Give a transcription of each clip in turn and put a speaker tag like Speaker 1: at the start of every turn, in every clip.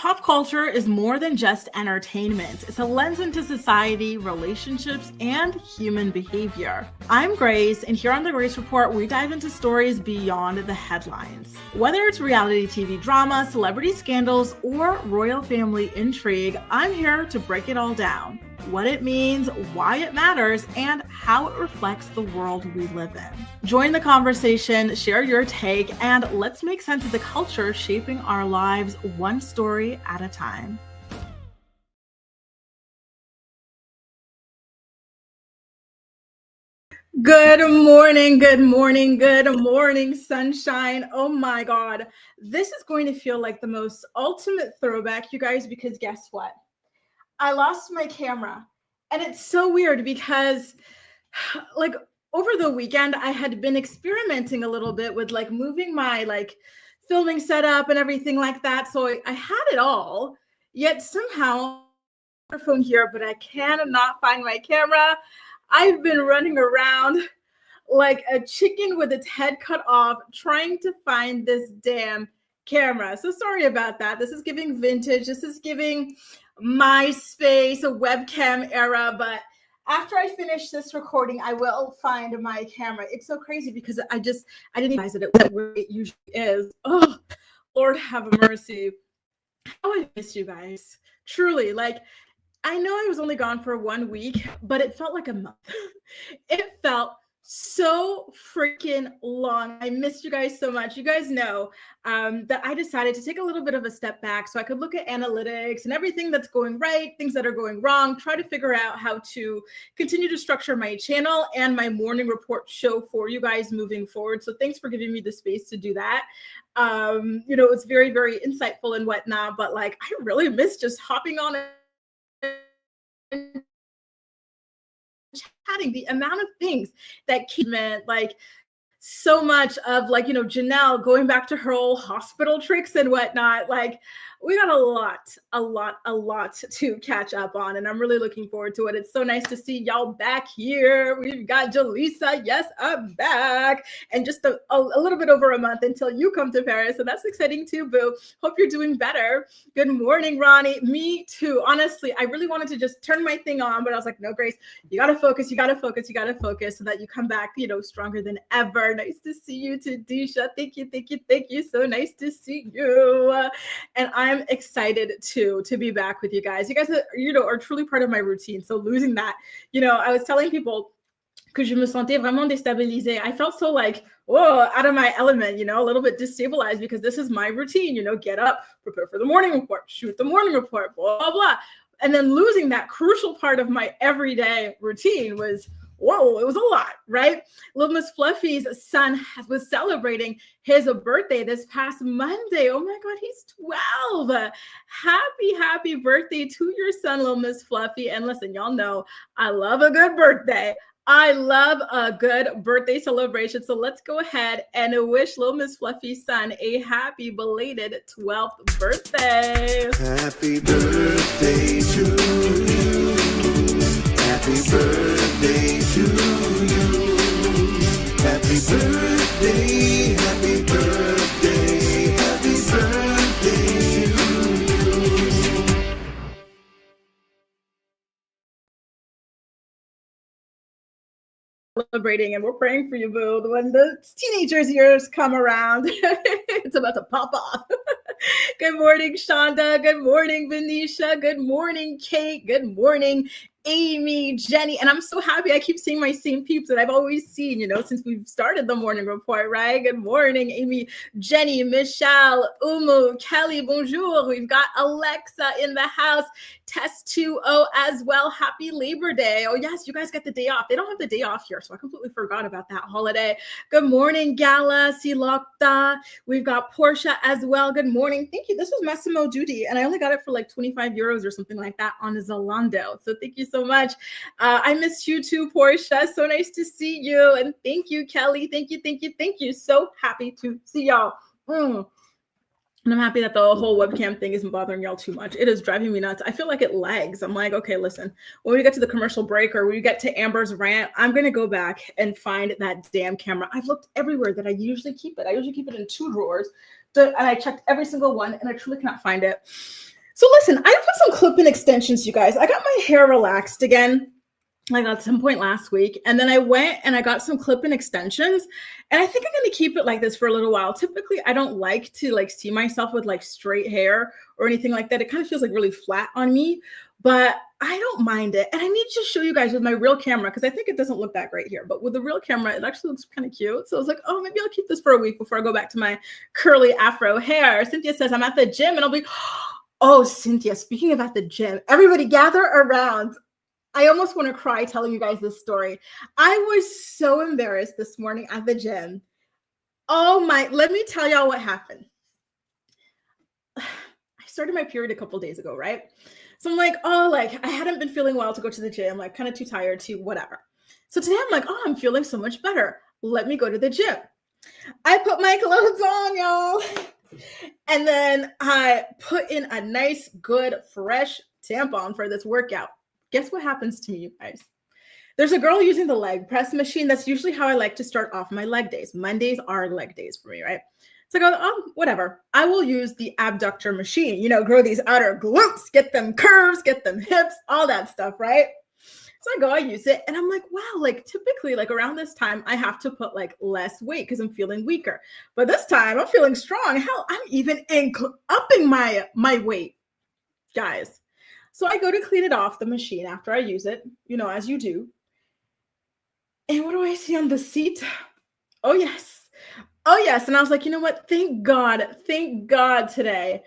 Speaker 1: Pop culture is more than just entertainment. It's a lens into society, relationships, and human behavior. I'm Grace, and here on the Grace Report, we dive into stories beyond the headlines. Whether it's reality TV drama, celebrity scandals, or royal family intrigue, I'm here to break it all down. What it means, why it matters, and how it reflects the world we live in. Join the conversation, share your take, and let's make sense of the culture shaping our lives one story at a time. Good morning, good morning, good morning, sunshine. Oh my God. This is going to feel like the most ultimate throwback, you guys, because guess what? I lost my camera. And it's so weird because like over the weekend, I had been experimenting a little bit with like moving my filming setup and everything like that. So I had it all, yet somehow phone here, but I cannot find my camera. I've been running around like a chicken with its head cut off trying to find this damn camera. So sorry about that. This is giving vintage. This is giving MySpace, a webcam era, but after I finish this recording, I will find my camera. It's so crazy because I didn't realize that it was where it usually is. Oh, Lord have mercy. How I miss you guys. Truly, I know I was only gone for 1 week, but it felt like a month. It felt so freaking long. I missed you guys so much. You guys know that I decided to take a little bit of a step back so I could look at analytics and everything that's going right, things that are going wrong, try to figure out how to continue to structure my channel and my morning report show for you guys moving forward. So thanks for giving me the space to do that. It's very, very insightful and whatnot, but I really miss just hopping on and chatting, the amount of things that meant so much of Janelle going back to her old hospital tricks and whatnot. We got a lot to catch up on, and I'm really looking forward to it. It's so nice to see y'all back here. We've got Jaleesa. Yes, I'm back. And just a little bit over a month until you come to Paris. So that's exciting too, boo. Hope you're doing better. Good morning, Ronnie. Me too. Honestly, I really wanted to just turn my thing on, but I was like, no, Grace, you got to focus. You got to focus. You got to focus so that you come back, stronger than ever. Nice to see you, Tadisha. Thank you. So nice to see you. And I'm excited to be back with you guys. You guys are truly part of my routine. So losing that, I was telling people que je me sentais vraiment déstabilisée. I felt so out of my element, a little bit destabilized because this is my routine, get up, prepare for the morning report, shoot the morning report, blah, blah, blah. And then losing that crucial part of my everyday routine was, whoa, it was a lot, right? Little Miss Fluffy's son was celebrating his birthday this past Monday. Oh my God, he's 12. Happy birthday to your son, Little Miss Fluffy. And listen, y'all know I love a good birthday. I love a good birthday celebration. So let's go ahead and wish Little Miss Fluffy's son a happy belated 12th birthday.
Speaker 2: Happy birthday to you. Happy birthday to you. Happy birthday, happy birthday, happy birthday to you.
Speaker 1: Celebrating, and we're praying for you, boo. When the teenagers' years come around, it's about to pop off. Good morning, Shonda. Good morning, Venetia. Good morning, Kate. Good morning, Amy, Jenny. And I'm so happy I keep seeing my same peeps that I've always seen, since we've started the morning report, right? Good morning, Amy, Jenny, Michelle, Umu, Kelly, bonjour. We've got Alexa in the house. Test 2.0 as well. Happy Labor Day. Oh, yes, you guys get the day off. They don't have the day off here, so I completely forgot about that holiday. Good morning, Gala, Silokta. We've got Portia as well. Good morning. Thank you. This was Massimo Duty, and I only got it for 25 euros or something like that on Zalando. So thank you so much. I missed you too, Portia. So nice to see you. And thank you, Kelly. Thank you. So happy to see y'all. And I'm happy that the whole webcam thing isn't bothering y'all too much. It is driving me nuts. I feel like it lags. I'm like, okay, listen, when we get to the commercial break or when we get to Amber's rant, I'm going to go back and find that damn camera. I've looked everywhere that I usually keep it. I usually keep it in 2 drawers. And I checked every single one and I truly cannot find it. So listen, I put some clip-in extensions, you guys. I got my hair relaxed again, like at some point last week, and then I went and I got some clip-in extensions, and I think I'm going to keep it like this for a little while. Typically, I don't like to like see myself with like straight hair or anything like that. It kind of feels like really flat on me, but I don't mind it. And I need to show you guys with my real camera because I think it doesn't look that great here, but with the real camera, it actually looks kind of cute. So I was like, oh, maybe I'll keep this for a week before I go back to my curly afro hair. Cynthia says I'm at the gym, and I'll be, oh, Cynthia, speaking of at the gym, everybody gather around. I almost want to cry telling you guys this story. I was so embarrassed this morning at the gym. Oh my, let me tell y'all what happened. I started my period a couple days ago, right? So I'm like, oh, like I hadn't been feeling well to go to the gym, like kind of too tired to whatever. So today I'm like, oh, I'm feeling so much better. Let me go to the gym. I put my clothes on, y'all. And then I put in a nice, good, fresh tampon for this workout. Guess what happens to me, you guys? There's a girl using the leg press machine. That's usually how I like to start off my leg days. Mondays are leg days for me, right? So I go, oh, whatever. I will use the abductor machine, you know, grow these outer glutes, get them curves, get them hips, all that stuff, right? So I go, I use it, and I'm like, wow, like typically like around this time, I have to put like less weight because I'm feeling weaker. But this time I'm feeling strong. Hell, I'm even upping my weight, guys. So I go to clean it off the machine after I use it, you know, as you do. And what do I see on the seat? Oh, yes. Oh, yes. And I was like, you know what? Thank God today.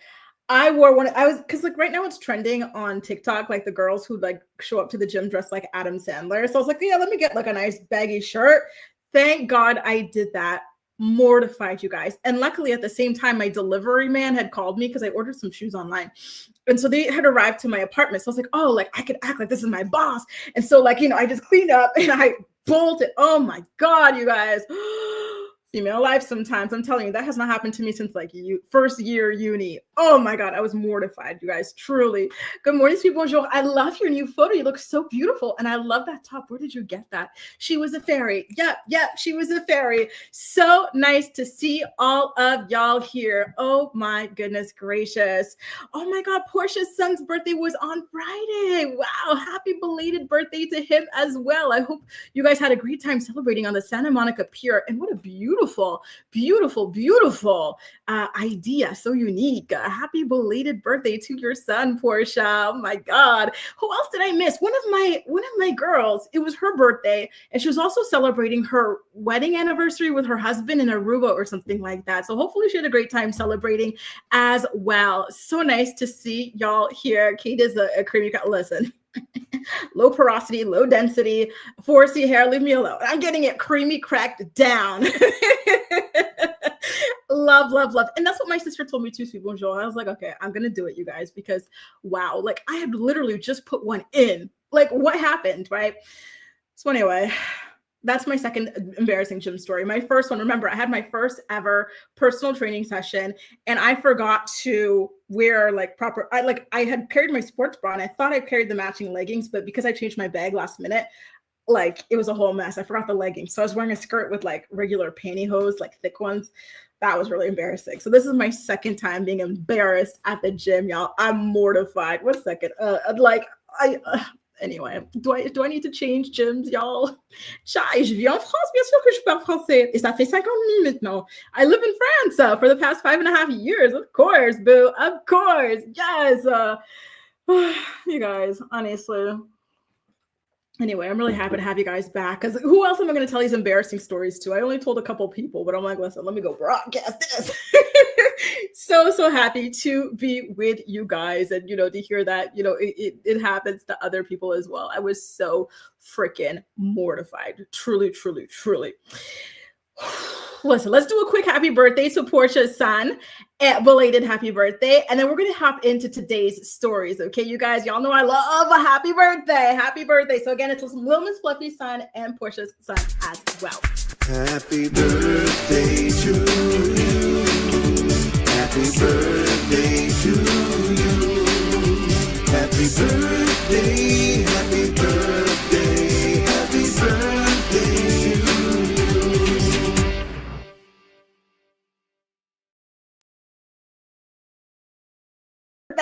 Speaker 1: I wore one. Because like right now it's trending on TikTok, like the girls who like show up to the gym dressed like Adam Sandler. So I was like, yeah, let me get like a nice baggy shirt. Thank God I did that. Mortified, you guys. And luckily at the same time, my delivery man had called me because I ordered some shoes online. And so they had arrived to my apartment. So I was like, oh, like I could act like this is my boss. And so like, you know, I just cleaned up and I bolted. Oh my God, you guys. Female life sometimes. I'm telling you, that has not happened to me since like first year uni. Oh my God, I was mortified, you guys, truly. Good morning, sweet bonjour. I love your new photo. You look so beautiful. And I love that top. Where did you get that? She was a fairy. Yep, she was a fairy. So nice to see all of y'all here. Oh my goodness gracious. Oh my God, Portia's son's birthday was on Friday. Wow, happy belated birthday to him as well. I hope you guys had a great time celebrating on the Santa Monica Pier. And what a beautiful idea. So unique. Happy belated birthday to your son, Portia. Oh my God. Who else did I miss? One of my girls, it was her birthday, and she was also celebrating her wedding anniversary with her husband in Aruba or something like that. So hopefully she had a great time celebrating as well. So nice to see y'all here. Kate is a creamy cut. Listen. Low porosity, low density, 4C hair, leave me alone. I'm getting it creamy cracked down. Love. And that's what my sister told me too, sweet bonjour. I was like, okay, I'm going to do it, you guys, because wow, like I had literally just put one in. Like what happened, right? So anyway, that's my second embarrassing gym story. My first one, remember, I had my first ever personal training session and I forgot to wear like proper, I had carried my sports bra and I thought I carried the matching leggings, but because I changed my bag last minute, like it was a whole mess. I forgot the leggings. So I was wearing a skirt with like regular pantyhose, like thick ones. That was really embarrassing. So this is my second time being embarrassed at the gym, y'all. I'm mortified. One second. Anyway, do I need to change gyms, y'all? Chai, je vis en France, bien sûr que je parle français. Et ça fait 50 minutes maintenant. I live in France for the past 5.5 years. Of course, boo. Of course. Yes. You guys, honestly. Anyway, I'm really happy to have you guys back because who else am I going to tell these embarrassing stories to? I only told a couple people, but I'm like, listen, let me go broadcast this. So happy to be with you guys and, you know, to hear that, you know, it happens to other people as well. I was so freaking mortified. Truly. Listen, let's do a quick happy birthday to Portia's son. Belated happy birthday. And then we're going to hop into today's stories. Okay, you guys, y'all know I love a happy birthday. Happy birthday. So again, it's Lil Miss Fluffy's son and Portia's son as well.
Speaker 2: Happy birthday to you. Happy birthday to you. Happy birthday. Happy birthday. Happy birthday to you.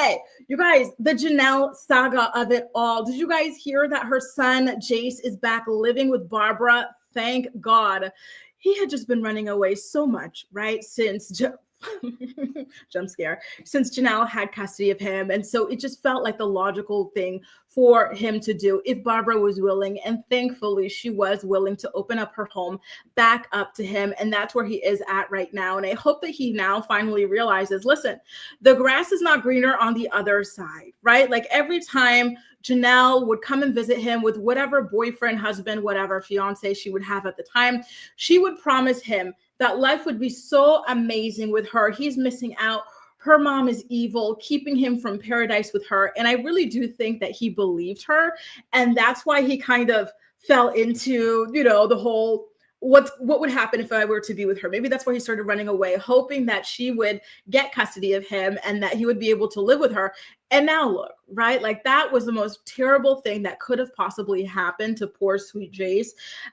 Speaker 1: way. You guys, the Janelle saga of it all. Did you guys hear that her son, Jace, is back living with Barbara? Thank God. He had just been running away so much, right? Since jump scare, since Janelle had custody of him. And so it just felt like the logical thing for him to do if Barbara was willing. And thankfully, she was willing to open up her home back up to him. And that's where he is at right now. And I hope that he now finally realizes, listen, the grass is not greener on the other side, right? Like every time Janelle would come and visit him with whatever boyfriend, husband, whatever fiance she would have at the time, she would promise him that life would be so amazing with her. He's missing out. Her mom is evil, keeping him from paradise with her. And I really do think that he believed her. And that's why he kind of fell into, you know, the whole, what would happen if I were to be with her? Maybe that's why he started running away, hoping that she would get custody of him and that he would be able to live with her. And now look, right? Like that was the most terrible thing that could have possibly happened to poor sweet Jace.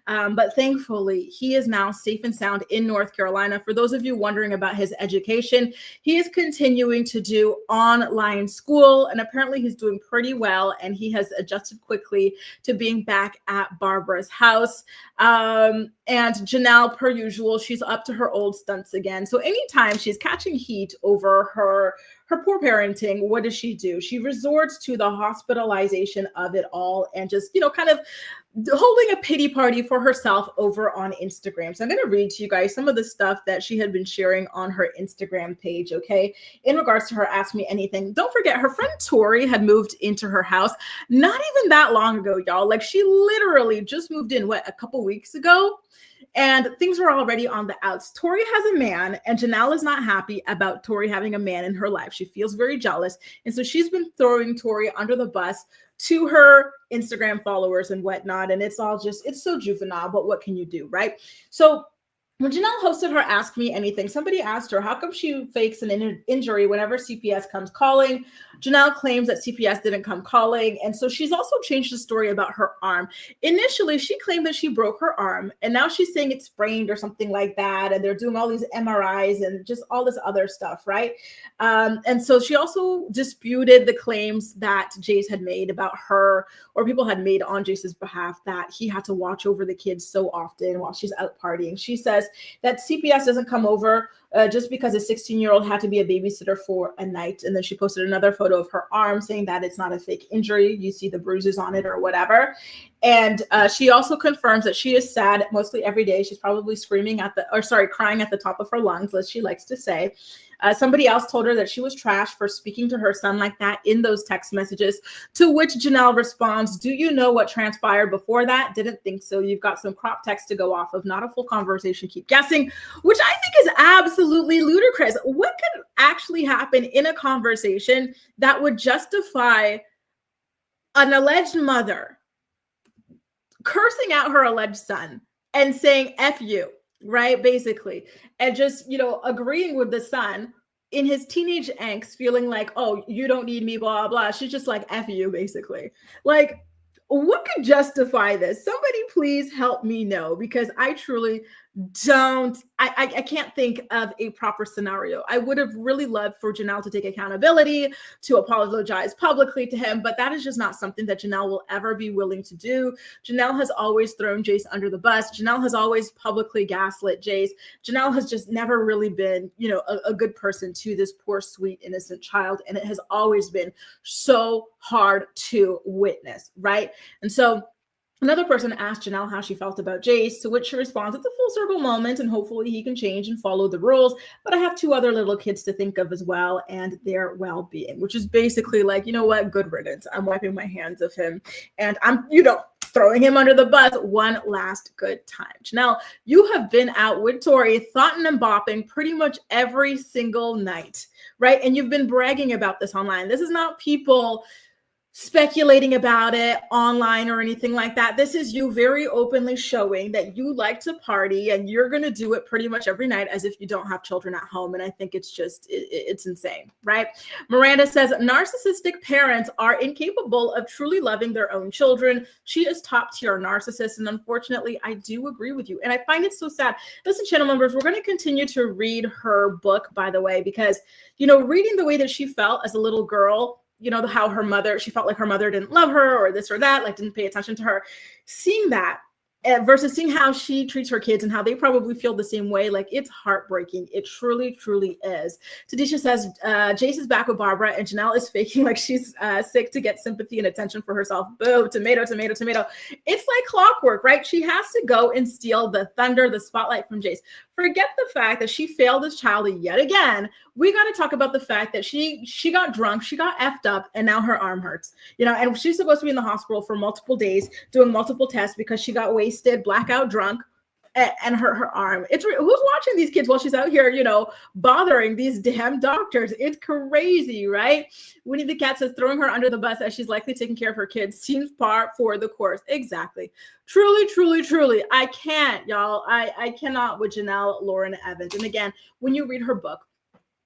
Speaker 1: But thankfully, he is now safe and sound in North Carolina. For those of you wondering about his education, he is continuing to do online school, and apparently he's doing pretty well, and he has adjusted quickly to being back at Barbara's house. And Janelle, per usual, she's up to her old stunts again. So anytime she's catching heat over her poor parenting, what does she do? She resorts to the hospitalization of it all and just, you know, kind of holding a pity party for herself over on Instagram. So I'm going to read to you guys some of the stuff that she had been sharing on her Instagram page, okay, in regards to her Ask Me Anything. Don't forget, her friend Tori had moved into her house not even that long ago, y'all. Like she literally just moved in, a couple weeks ago? And things were already on the outs. Tori has a man, and Janelle is not happy about Tori having a man in her life. She feels very jealous. And so she's been throwing Tori under the bus to her Instagram followers and whatnot. And it's all just, it's so juvenile, but what can you do, right? So when Janelle hosted her Ask Me Anything, somebody asked her, how come she fakes an injury whenever CPS comes calling? Janelle claims that CPS didn't come calling. And so she's also changed the story about her arm. Initially, she claimed that she broke her arm, and now she's saying it's sprained or something like that. And they're doing all these MRIs and just all this other stuff, right? And so she also disputed the claims that Jace had made about her, or people had made on Jace's behalf, that he had to watch over the kids so often while she's out partying. She says that CPS doesn't come over just because a 16-year-old had to be a babysitter for a night. And then she posted another photo of her arm saying that it's not a fake injury. You see the bruises on it or whatever. And she also confirms that she is sad mostly every day. She's probably crying at the top of her lungs, as she likes to say. Somebody else told her that she was trash for speaking to her son like that in those text messages, to which Janelle responds, do you know what transpired before that? Didn't think so. You've got some crop text to go off of, not a full conversation. Keep guessing, which I think is absolutely ludicrous. What could actually happen in a conversation that would justify an alleged mother cursing out her alleged son and saying F you, right? Basically, and just, you know, agreeing with the son in his teenage angst, feeling like, oh, you don't need me, blah, blah. She's just like, F you, basically. Like, what could justify this? Somebody please help me know, because I truly I can't think of a proper scenario. I would have really loved for Janelle to take accountability, to apologize publicly to him, but that is just not something that Janelle will ever be willing to do. Janelle has always thrown Jace under the bus. Janelle has always publicly gaslit Jace. Janelle has just never really been, you know, a good person to this poor, sweet, innocent child. And it has always been so hard to witness, right? And so another person asked Janelle how she felt about Jace, to which she responds, it's a full circle moment and hopefully he can change and follow the rules. But I have 2 other little kids to think of as well and their well-being, which is basically like, you know what, good riddance. I'm wiping my hands of him and I'm, you know, throwing him under the bus one last good time. Janelle, you have been out with Tori, thoughting and bopping pretty much every single night, right? And you've been bragging about this online. This is not people speculating about it online or anything like that. This is you very openly showing that you like to party and you're going to do it pretty much every night as if you don't have children at home. And I think it's just, it's insane, right? Miranda says, narcissistic parents are incapable of truly loving their own children. She is top tier narcissist. And unfortunately, I do agree with you. And I find it so sad. Listen, channel members, we're going to continue to read her book, by the way, because, you know, reading the way that she felt as a little girl, you know, how her mother, she felt like her mother didn't love her or this or that, like didn't pay attention to her. Seeing that versus seeing how she treats her kids and how they probably feel the same way, like it's heartbreaking. It truly, truly is. Tadisha says, Jace is back with Barbara and Janelle is faking like she's sick to get sympathy and attention for herself. Boo, tomato, tomato, tomato. It's like clockwork, right? She has to go and steal the thunder, the spotlight from Jace. Forget the fact that she failed this child yet again. We got to talk about the fact that she got drunk, she got effed up, and now her arm hurts. You know, and she's supposed to be in the hospital for multiple days doing multiple tests because she got wasted, blackout drunk, and hurt her arm. It's who's watching these kids while she's out here, you know, bothering these damn doctors. It's crazy, right? Winnie the Cat says throwing her under the bus as she's likely taking care of her kids seems par for the course. Exactly. Truly, truly, truly. I can't, y'all. I cannot with Janelle Lauren Evans. And again, when you read her book,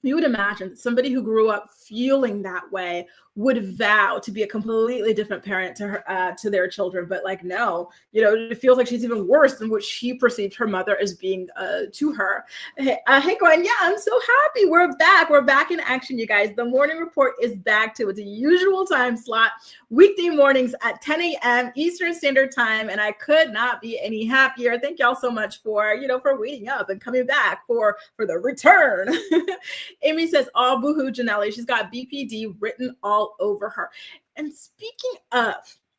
Speaker 1: you would imagine that somebody who grew up feeling that way would vow to be a completely different parent to her, to their children. But like, no, you know, it feels like she's even worse than what she perceived her mother as being to her. Hey, Gwen, yeah, I'm so happy. We're back. We're back in action, you guys. The morning report is back to its usual time slot, weekday mornings at 10 a.m. Eastern Standard Time. And I could not be any happier. Thank y'all so much for, you know, for waiting up and coming back for the return. Amy says, oh, boohoo, Janelle. She's got BPD written all over her. And speaking of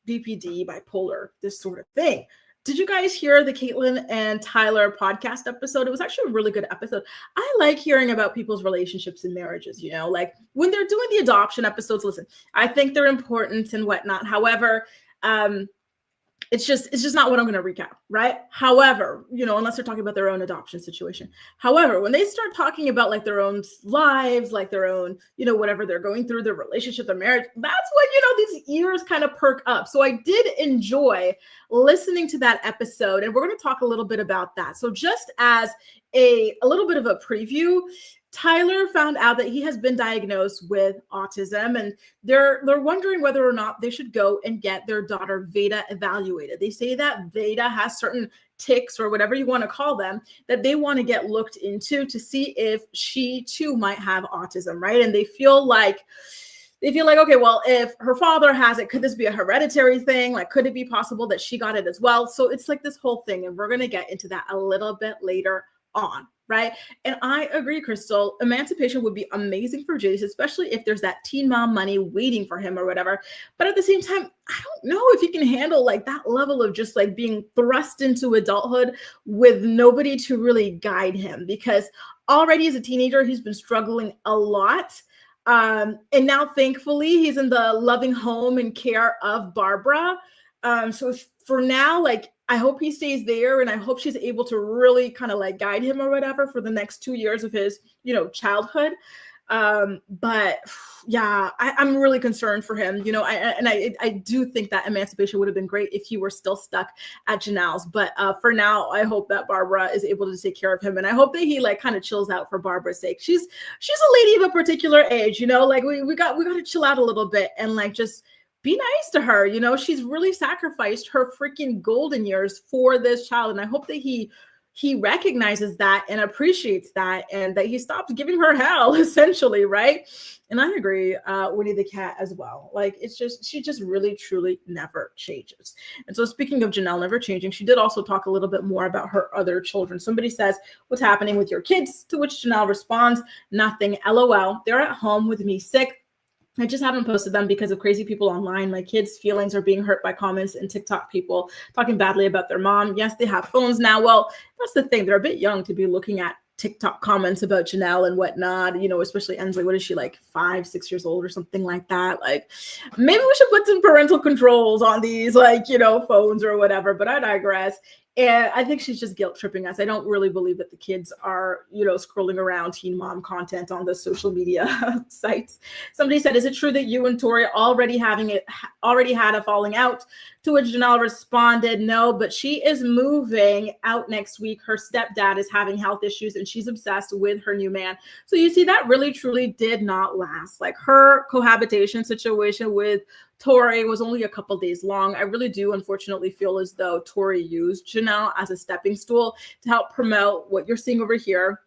Speaker 1: BPD, bipolar, this sort of thing, did you guys hear the Caitlyn and Tyler podcast episode? It was actually a really good episode. I like hearing about people's relationships and marriages, you know, like when they're doing the adoption episodes, listen, I think they're important and whatnot. However, it's just not what I'm going to recap, right? However, you know, unless they're talking about their own adoption situation. However, when they start talking about like their own lives, like their own, you know, whatever they're going through, their relationship, their marriage, that's when, you know, these ears kind of perk up. So I did enjoy listening to that episode, and we're going to talk a little bit about that. So just as a little bit of a preview, Tyler found out that he has been diagnosed with autism, and they're wondering whether or not they should go and get their daughter Veda evaluated. They say that Veda has certain tics or whatever you want to call them that they want to get looked into to see if she too might have autism, right? And they feel like, okay, well, if her father has it, could this be a hereditary thing? Like, could it be possible that she got it as well? So it's like this whole thing, and we're going to get into that a little bit later on. Right. And I agree, Crystal, emancipation would be amazing for Jace, especially if there's that teen mom money waiting for him or whatever. But at the same time, I don't know if he can handle like that level of just like being thrust into adulthood with nobody to really guide him, because already as a teenager, he's been struggling a lot. And now, thankfully, he's in the loving home and care of Barbara. So for now, like, I hope he stays there, and I hope she's able to really kind of like guide him or whatever for the next 2 years of his, you know, childhood. But yeah, I'm really concerned for him, you know, I do think that emancipation would have been great if he were still stuck at Janelle's. But for now, I hope that Barbara is able to take care of him, and I hope that he like kind of chills out for Barbara's sake. She's a lady of a particular age, you know, like we got to chill out a little bit and like just be nice to her. You know, she's really sacrificed her freaking golden years for this child. And I hope that he recognizes that and appreciates that, and that he stops giving her hell, essentially, right? And I agree, Winnie the Cat as well. Like, it's just, she just really, truly never changes. And so speaking of Janelle never changing, she did also talk a little bit more about her other children. Somebody says, what's happening with your kids? To which Janelle responds, nothing, LOL. They're at home with me sick. I just haven't posted them because of crazy people online. My kids' feelings are being hurt by comments and TikTok people talking badly about their mom. Yes, they have phones now. Well, that's the thing. They're a bit young to be looking at TikTok comments about Janelle and whatnot, you know, especially Ensley. What is she, like 5, 6 years old or something like that? Like, maybe we should put some parental controls on these, like, you know, phones or whatever, but I digress. And I think she's just guilt tripping us. I don't really believe that the kids are, scrolling around teen mom content on the social media sites. Somebody said, is it true that you and Tori already had a falling out? To which Janelle responded, no, but she is moving out next week. Her stepdad is having health issues and she's obsessed with her new man. So you see, that really truly did not last. Like, her cohabitation situation with Tori was only a couple days long. I really do unfortunately feel as though Tori used Janelle as a stepping stool to help promote what you're seeing over here,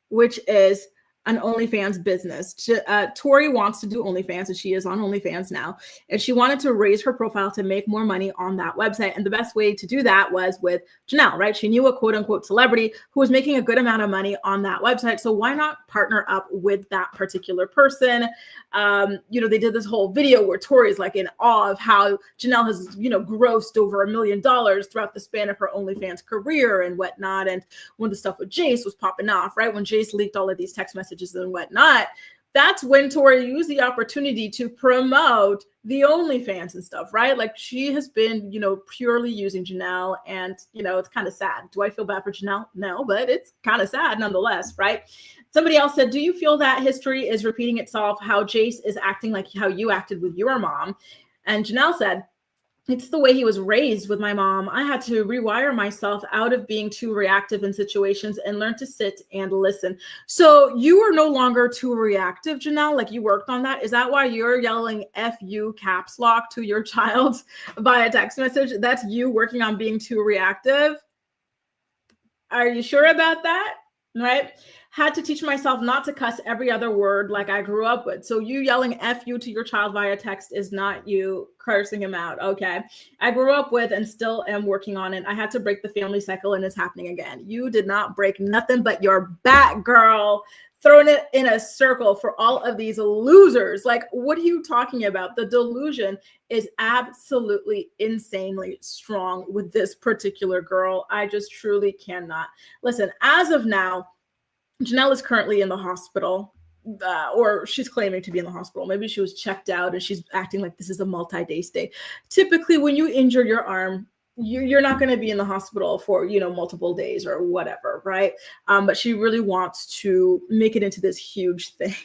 Speaker 1: which is an OnlyFans business. Tori wants to do OnlyFans, and she is on OnlyFans now. And she wanted to raise her profile to make more money on that website. And the best way to do that was with Janelle, right? She knew a quote unquote celebrity who was making a good amount of money on that website. So why not partner up with that particular person? They did this whole video where Tori's like in awe of how Janelle has, grossed over $1 million throughout the span of her OnlyFans career and whatnot. And when the stuff with Jace was popping off, right? When Jace leaked all of these text messages and whatnot, that's when Tori used the opportunity to promote the OnlyFans and stuff, right? Like, she has been, purely using Janelle, and, it's kind of sad. Do I feel bad for Janelle? No, but it's kind of sad nonetheless, right? Somebody else said, do you feel that history is repeating itself, how Jace is acting like how you acted with your mom? And Janelle said, it's the way he was raised with my mom. I had to rewire myself out of being too reactive in situations and learn to sit and listen. So you are no longer too reactive, Janelle? Like, you worked on that? Is that why you're yelling F you caps lock to your child via text message? That's you working on being too reactive? Are you sure about that? Right? Had to teach myself not to cuss every other word like I grew up with. So you yelling F you to your child via text is not you cursing him out. Okay. I grew up with and still am working on it. I had to break the family cycle and it's happening again. You did not break nothing but your back, girl. Throwing it in a circle for all of these losers. Like, what are you talking about? The delusion is absolutely insanely strong with this particular girl. I just truly cannot. Listen, as of now, Janelle is currently in the hospital, or she's claiming to be in the hospital. Maybe she was checked out and she's acting like this is a multi-day stay. Typically, when you injure your arm, you're not going to be in the hospital for, multiple days or whatever, right? But she really wants to make it into this huge thing.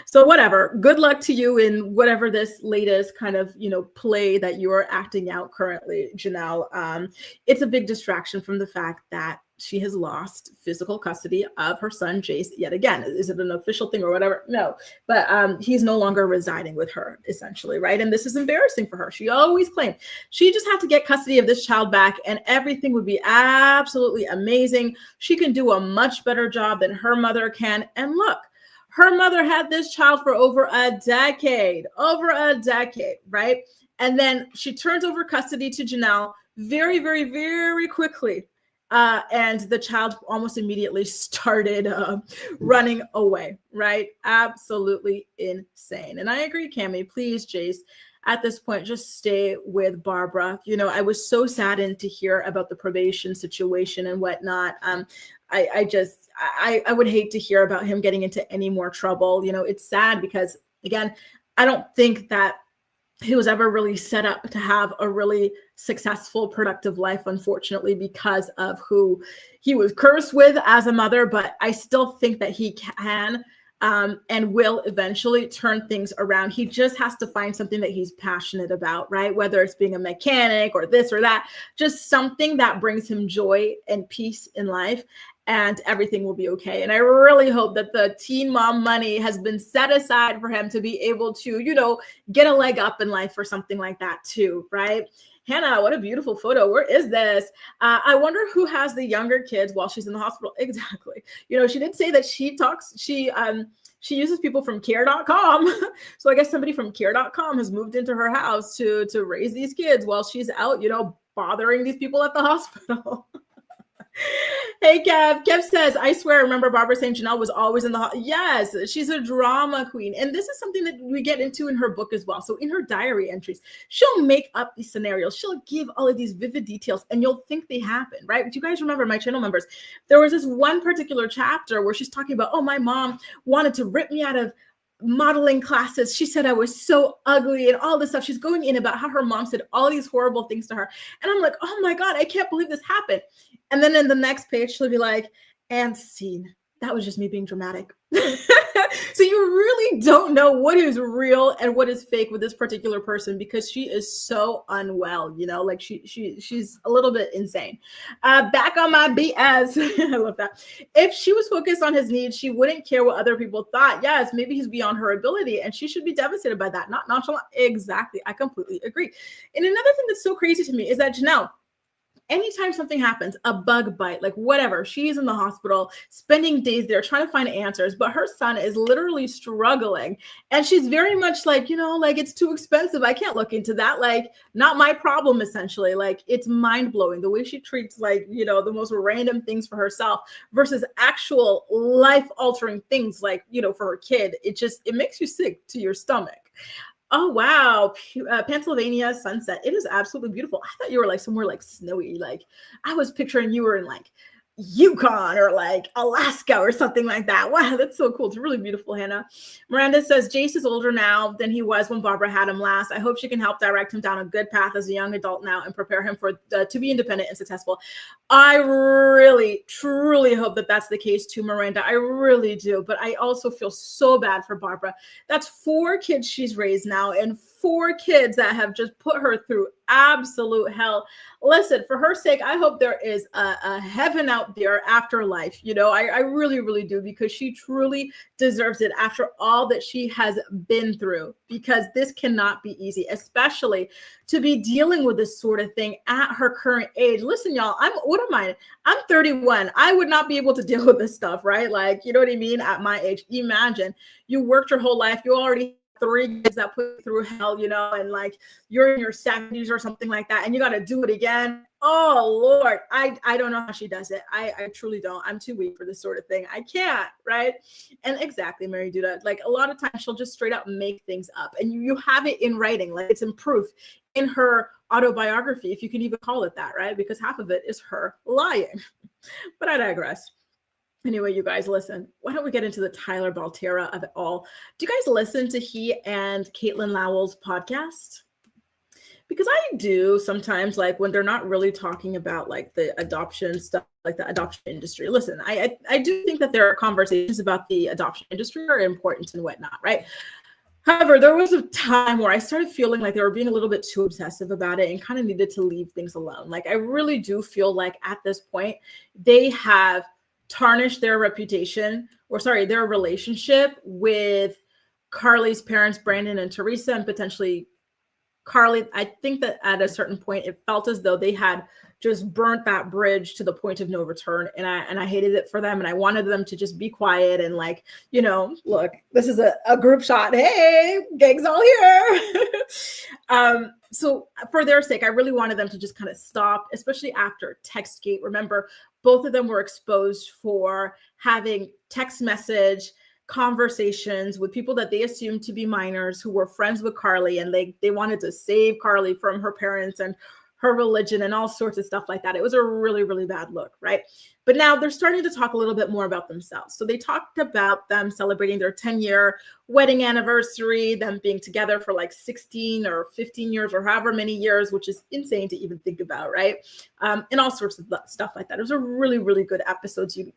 Speaker 1: So whatever, good luck to you in whatever this latest kind of, play that you are acting out currently, Janelle. It's a big distraction from the fact that she has lost physical custody of her son, Jace, yet again. Is it an official thing or whatever? No, but he's no longer residing with her, essentially, right? And this is embarrassing for her. She always claimed she just had to get custody of this child back and everything would be absolutely amazing. She can do a much better job than her mother can. And look, her mother had this child for over a decade, right? And then she turns over custody to Janelle very, very, very quickly. And the child almost immediately started running away, right? Absolutely insane. And I agree, Cammie, please, Jace, at this point, just stay with Barbara. I was so saddened to hear about the probation situation and whatnot. I would hate to hear about him getting into any more trouble. It's sad because, again, I don't think that he was ever really set up to have a really successful, productive life, unfortunately, because of who he was cursed with as a mother. But I still think that he can and will eventually turn things around. He just has to find something that he's passionate about, right? Whether it's being a mechanic or this or that, just something that brings him joy and peace in life. And everything will be okay. And I really hope that the teen mom money has been set aside for him to be able to, get a leg up in life or something like that too, right? Hannah, what a beautiful photo. Where is this? I wonder who has the younger kids while she's in the hospital. Exactly. She did say that she uses people from care.com. So I guess somebody from care.com has moved into her house to raise these kids while she's out, bothering these people at the hospital. Hey, Kev. Kev says, I swear, I remember Barbara saying Janelle was always in the yes, she's a drama queen. And this is something that we get into in her book as well. So in her diary entries, she'll make up these scenarios. She'll give all of these vivid details and you'll think they happen, right? But you guys remember, my channel members, there was this one particular chapter where she's talking about, my mom wanted to rip me out of modeling classes. She said I was so ugly and all this stuff. She's going in about how her mom said all these horrible things to her. And I'm like, oh my God, I can't believe this happened. And then in the next page, she'll be like, and scene. That was just me being dramatic. So you really don't know what is real and what is fake with this particular person, because she is so unwell, you know, like she's a little bit insane. Back on my BS. I love that. If she was focused on his needs, she wouldn't care what other people thought. Yes, maybe he's beyond her ability and she should be devastated by that, not nonchalant. Exactly. I completely agree. And another thing that's so crazy to me is that Janelle, anytime something happens, a bug bite, like whatever, she's in the hospital, spending days there trying to find answers, but her son is literally struggling. And she's very much like, you know, like, it's too expensive. I can't look into that. Like, not my problem, essentially. Like, it's mind blowing the way she treats, like, you know, the most random things for herself versus actual life altering things, like, you know, for her kid. It makes you sick to your stomach. Oh, wow. Pennsylvania sunset. It is absolutely beautiful. I thought you were like somewhere like snowy. Like, I was picturing you were in like Yukon or like Alaska or something like that. Wow, that's so cool. It's really beautiful, Hannah. Miranda says, Jace is older now than he was when Barbara had him last. I hope she can help direct him down a good path as a young adult now and prepare him for to be independent and successful. I really, truly hope that that's the case too, Miranda. I really do. But I also feel so bad for Barbara. That's 4 kids she's raised now and 4 kids that have just put her through absolute hell. Listen, for her sake, I hope there is a heaven out there after life. You know, I really, really do, because she truly deserves it after all that she has been through, because this cannot be easy, especially to be dealing with this sort of thing at her current age. Listen, y'all, what am I? I'm 31. I would not be able to deal with this stuff, right? Like, you know what I mean? At my age, imagine you worked your whole life. You already 3 kids that put you through hell, you know, and like you're in your 70s or something like that, and you got to do it again. Oh Lord, I don't know how she does it. I truly don't. I'm too weak for this sort of thing. I can't, right? And exactly, Mary Duda, like a lot of times she'll just straight up make things up, and you have it in writing, like it's in proof in her autobiography, if you can even call it that, right? Because half of it is her lying. But I digress. Anyway, you guys, listen, why don't we get into the Tyler Baltera of it all? Do you guys listen to he and Caitlin Lowell's podcast? Because I do sometimes, like when they're not really talking about like the adoption stuff, like the adoption industry. Listen, I do think that there are conversations about the adoption industry are important and whatnot, right? However, there was a time where I started feeling like they were being a little bit too obsessive about it and kind of needed to leave things alone. Like, I really do feel like at this point, they have tarnish their reputation, or sorry, their relationship with Carly's parents, Brandon and Teresa, and potentially Carly. I think that at a certain point, it felt as though they had just burnt that bridge to the point of no return. And I hated it for them. And I wanted them to just be quiet and like, you know, look, this is a group shot. Hey, gang's all here. So for their sake, I really wanted them to just kind of stop, especially after Textgate. Remember, both of them were exposed for having text message conversations with people that they assumed to be minors who were friends with Carly, and they wanted to save Carly from her parents and her religion and all sorts of stuff like that. It was a really, really bad look, right? But now they're starting to talk a little bit more about themselves. So they talked about them celebrating their 10-year wedding anniversary, them being together for like 16 or 15 years or however many years, which is insane to even think about, right? And all sorts of stuff like that. It was a really, really good episode, you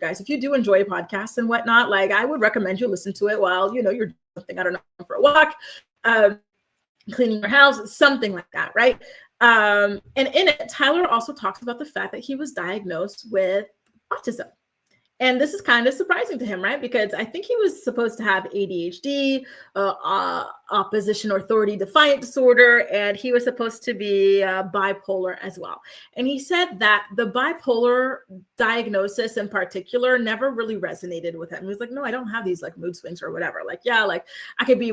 Speaker 1: guys. If you do enjoy podcasts and whatnot, like I would recommend you listen to it while, you know, you're doing something, I don't know, for a walk, cleaning your house, something like that, right? And in it, Tyler also talks about the fact that he was diagnosed with autism. And this is kind of surprising to him, right? Because I think he was supposed to have ADHD, opposition authority defiant disorder, and he was supposed to be bipolar as well. And he said that the bipolar diagnosis in particular never really resonated with him. He was like, no, I don't have these like mood swings or whatever. Like, yeah, like I could be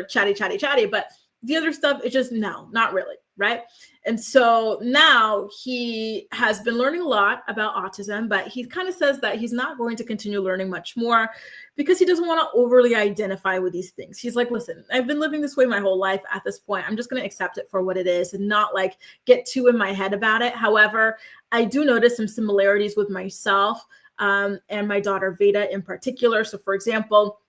Speaker 1: chatty, but the other stuff, it's just no, not really, right? And so now he has been learning a lot about autism, but he kind of says that he's not going to continue learning much more because he doesn't want to overly identify with these things. He's like, listen, I've been living this way my whole life at this point. I'm just going to accept it for what it is and not like get too in my head about it. However, I do notice some similarities with myself and my daughter Veda in particular. So for example,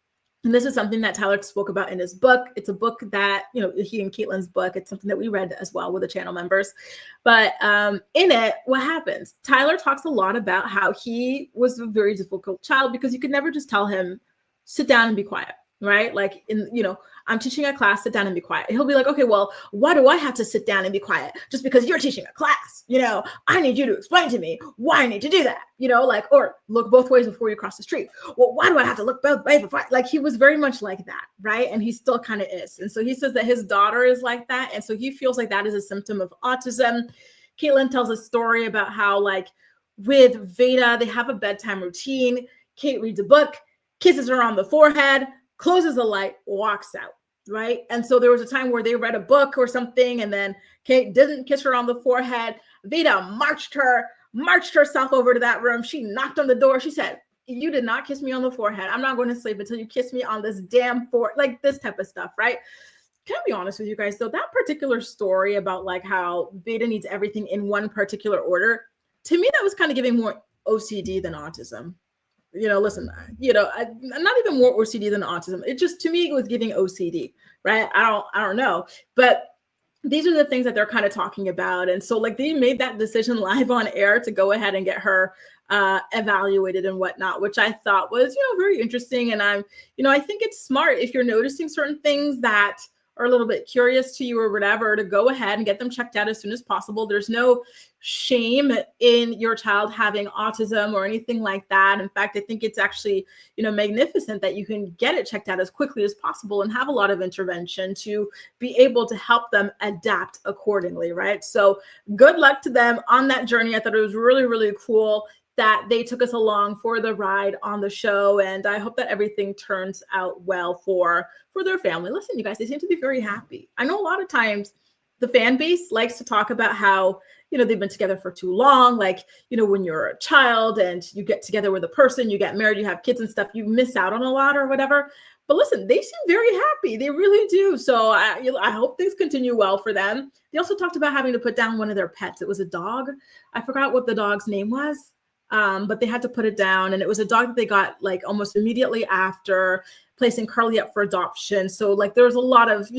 Speaker 1: And this is something that Tyler spoke about in his book. It's a book that, he and Caitlyn's book, it's something that we read as well with the channel members. But in it, what happens? Tyler talks a lot about how he was a very difficult child because you could never just tell him, sit down and be quiet, right? Like I'm teaching a class, sit down and be quiet. He'll be like, okay, well, why do I have to sit down and be quiet? Just because you're teaching a class, I need you to explain to me why I need to do that, or look both ways before you cross the street. Well, why do I have to look both ways before? Like, he was very much like that, right? And he still kind of is. And so he says that his daughter is like that. And so he feels like that is a symptom of autism. Caitlyn tells a story about how, like, with Veda, they have a bedtime routine. Kate reads a book, kisses her on the forehead, closes the light, walks out, right? And so there was a time where they read a book or something, and then Kate didn't kiss her on the forehead. Veda marched herself over to that room. She knocked on the door. She said, you did not kiss me on the forehead. I'm not going to sleep until you kiss me on this damn forehead, like this type of stuff, right? Can I be honest with you guys, though? That particular story about like how Veda needs everything in one particular order, to me, that was kind of giving more OCD than autism. Listen, I'm not even more OCD than autism. It just, to me, it was giving OCD, right? I don't know. But these are the things that they're kind of talking about. And so, like, they made that decision live on air to go ahead and get her evaluated and whatnot, which I thought was, very interesting. And I think it's smart if you're noticing certain things that are a little bit curious to you or whatever, to go ahead and get them checked out as soon as possible. There's no shame in your child having autism or anything like that. In fact, I think it's actually, magnificent that you can get it checked out as quickly as possible and have a lot of intervention to be able to help them adapt accordingly, right? So good luck to them on that journey. I thought it was really, really cool that they took us along for the ride on the show. And I hope that everything turns out well for their family. Listen, you guys, they seem to be very happy. I know a lot of times the fan base likes to talk about how, they've been together for too long. Like, when you're a child and you get together with a person, you get married, you have kids and stuff, you miss out on a lot or whatever. But listen, they seem very happy. They really do. So I hope things continue well for them. They also talked about having to put down one of their pets. It was a dog. I forgot what the dog's name was. But they had to put it down, and it was a dog that they got like almost immediately after placing Carly up for adoption. So like there's a lot of,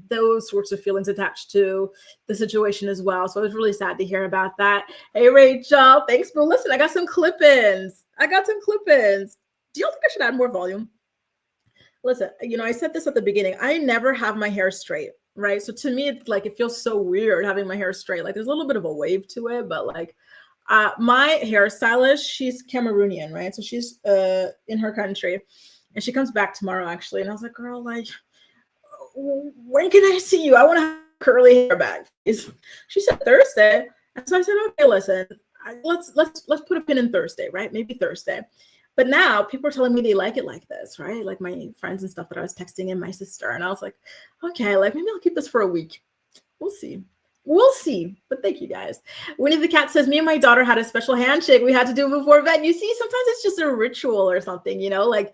Speaker 1: those sorts of feelings attached to the situation as well. So I was really sad to hear about that. Hey, Rachel, thanks for listening. I got some clip-ins. Do you think I should add more volume? Listen, I said this at the beginning. I never have my hair straight, right? So to me, it's like, it feels so weird having my hair straight. Like there's a little bit of a wave to it, but like, my hairstylist, she's Cameroonian, right? So she's in her country, and she comes back tomorrow, actually. And I was like, girl, like, when can I see you? I want to have curly hair back. She said Thursday. And so I said, okay, listen, let's put a pin in Thursday, right? Maybe Thursday. But now people are telling me they like it like this, right? Like my friends and stuff that I was texting and my sister. And I was like, okay, like maybe I'll keep this for a week. We'll see. But thank you guys. Winnie the Cat says, me and my daughter had a special handshake we had to do before bed. You see, sometimes it's just a ritual or something, like,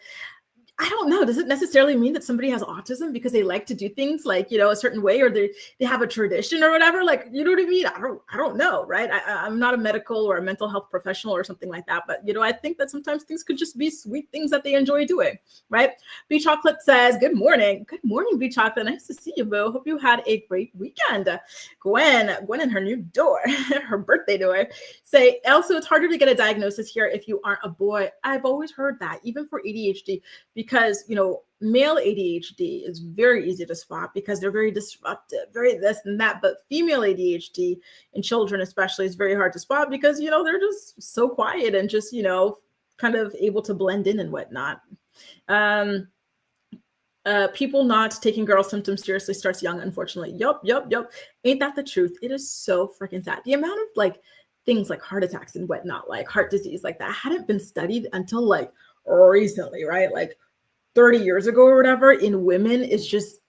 Speaker 1: I don't know. Does it necessarily mean that somebody has autism because they like to do things like, a certain way, or they have a tradition or whatever? Like, you know what I mean? I don't know, right? I'm not a medical or a mental health professional or something like that. But, I think that sometimes things could just be sweet things that they enjoy doing, right? B Chocolate says, good morning. Good morning, B Chocolate. Nice to see you, boo. Hope you had a great weekend. Gwen and her new door, her birthday door. Say, also, it's harder to get a diagnosis here if you aren't a boy. I've always heard that, even for ADHD, because, male ADHD is very easy to spot because they're very disruptive, very this and that. But female ADHD in children especially is very hard to spot because, they're just so quiet and just, kind of able to blend in and whatnot. People not taking girl symptoms seriously starts young, unfortunately. Yup. Ain't that the truth? It is so freaking sad. The amount of like things like heart attacks and whatnot, like heart disease, like that hadn't been studied until like recently, right? Like 30 years ago or whatever in women is just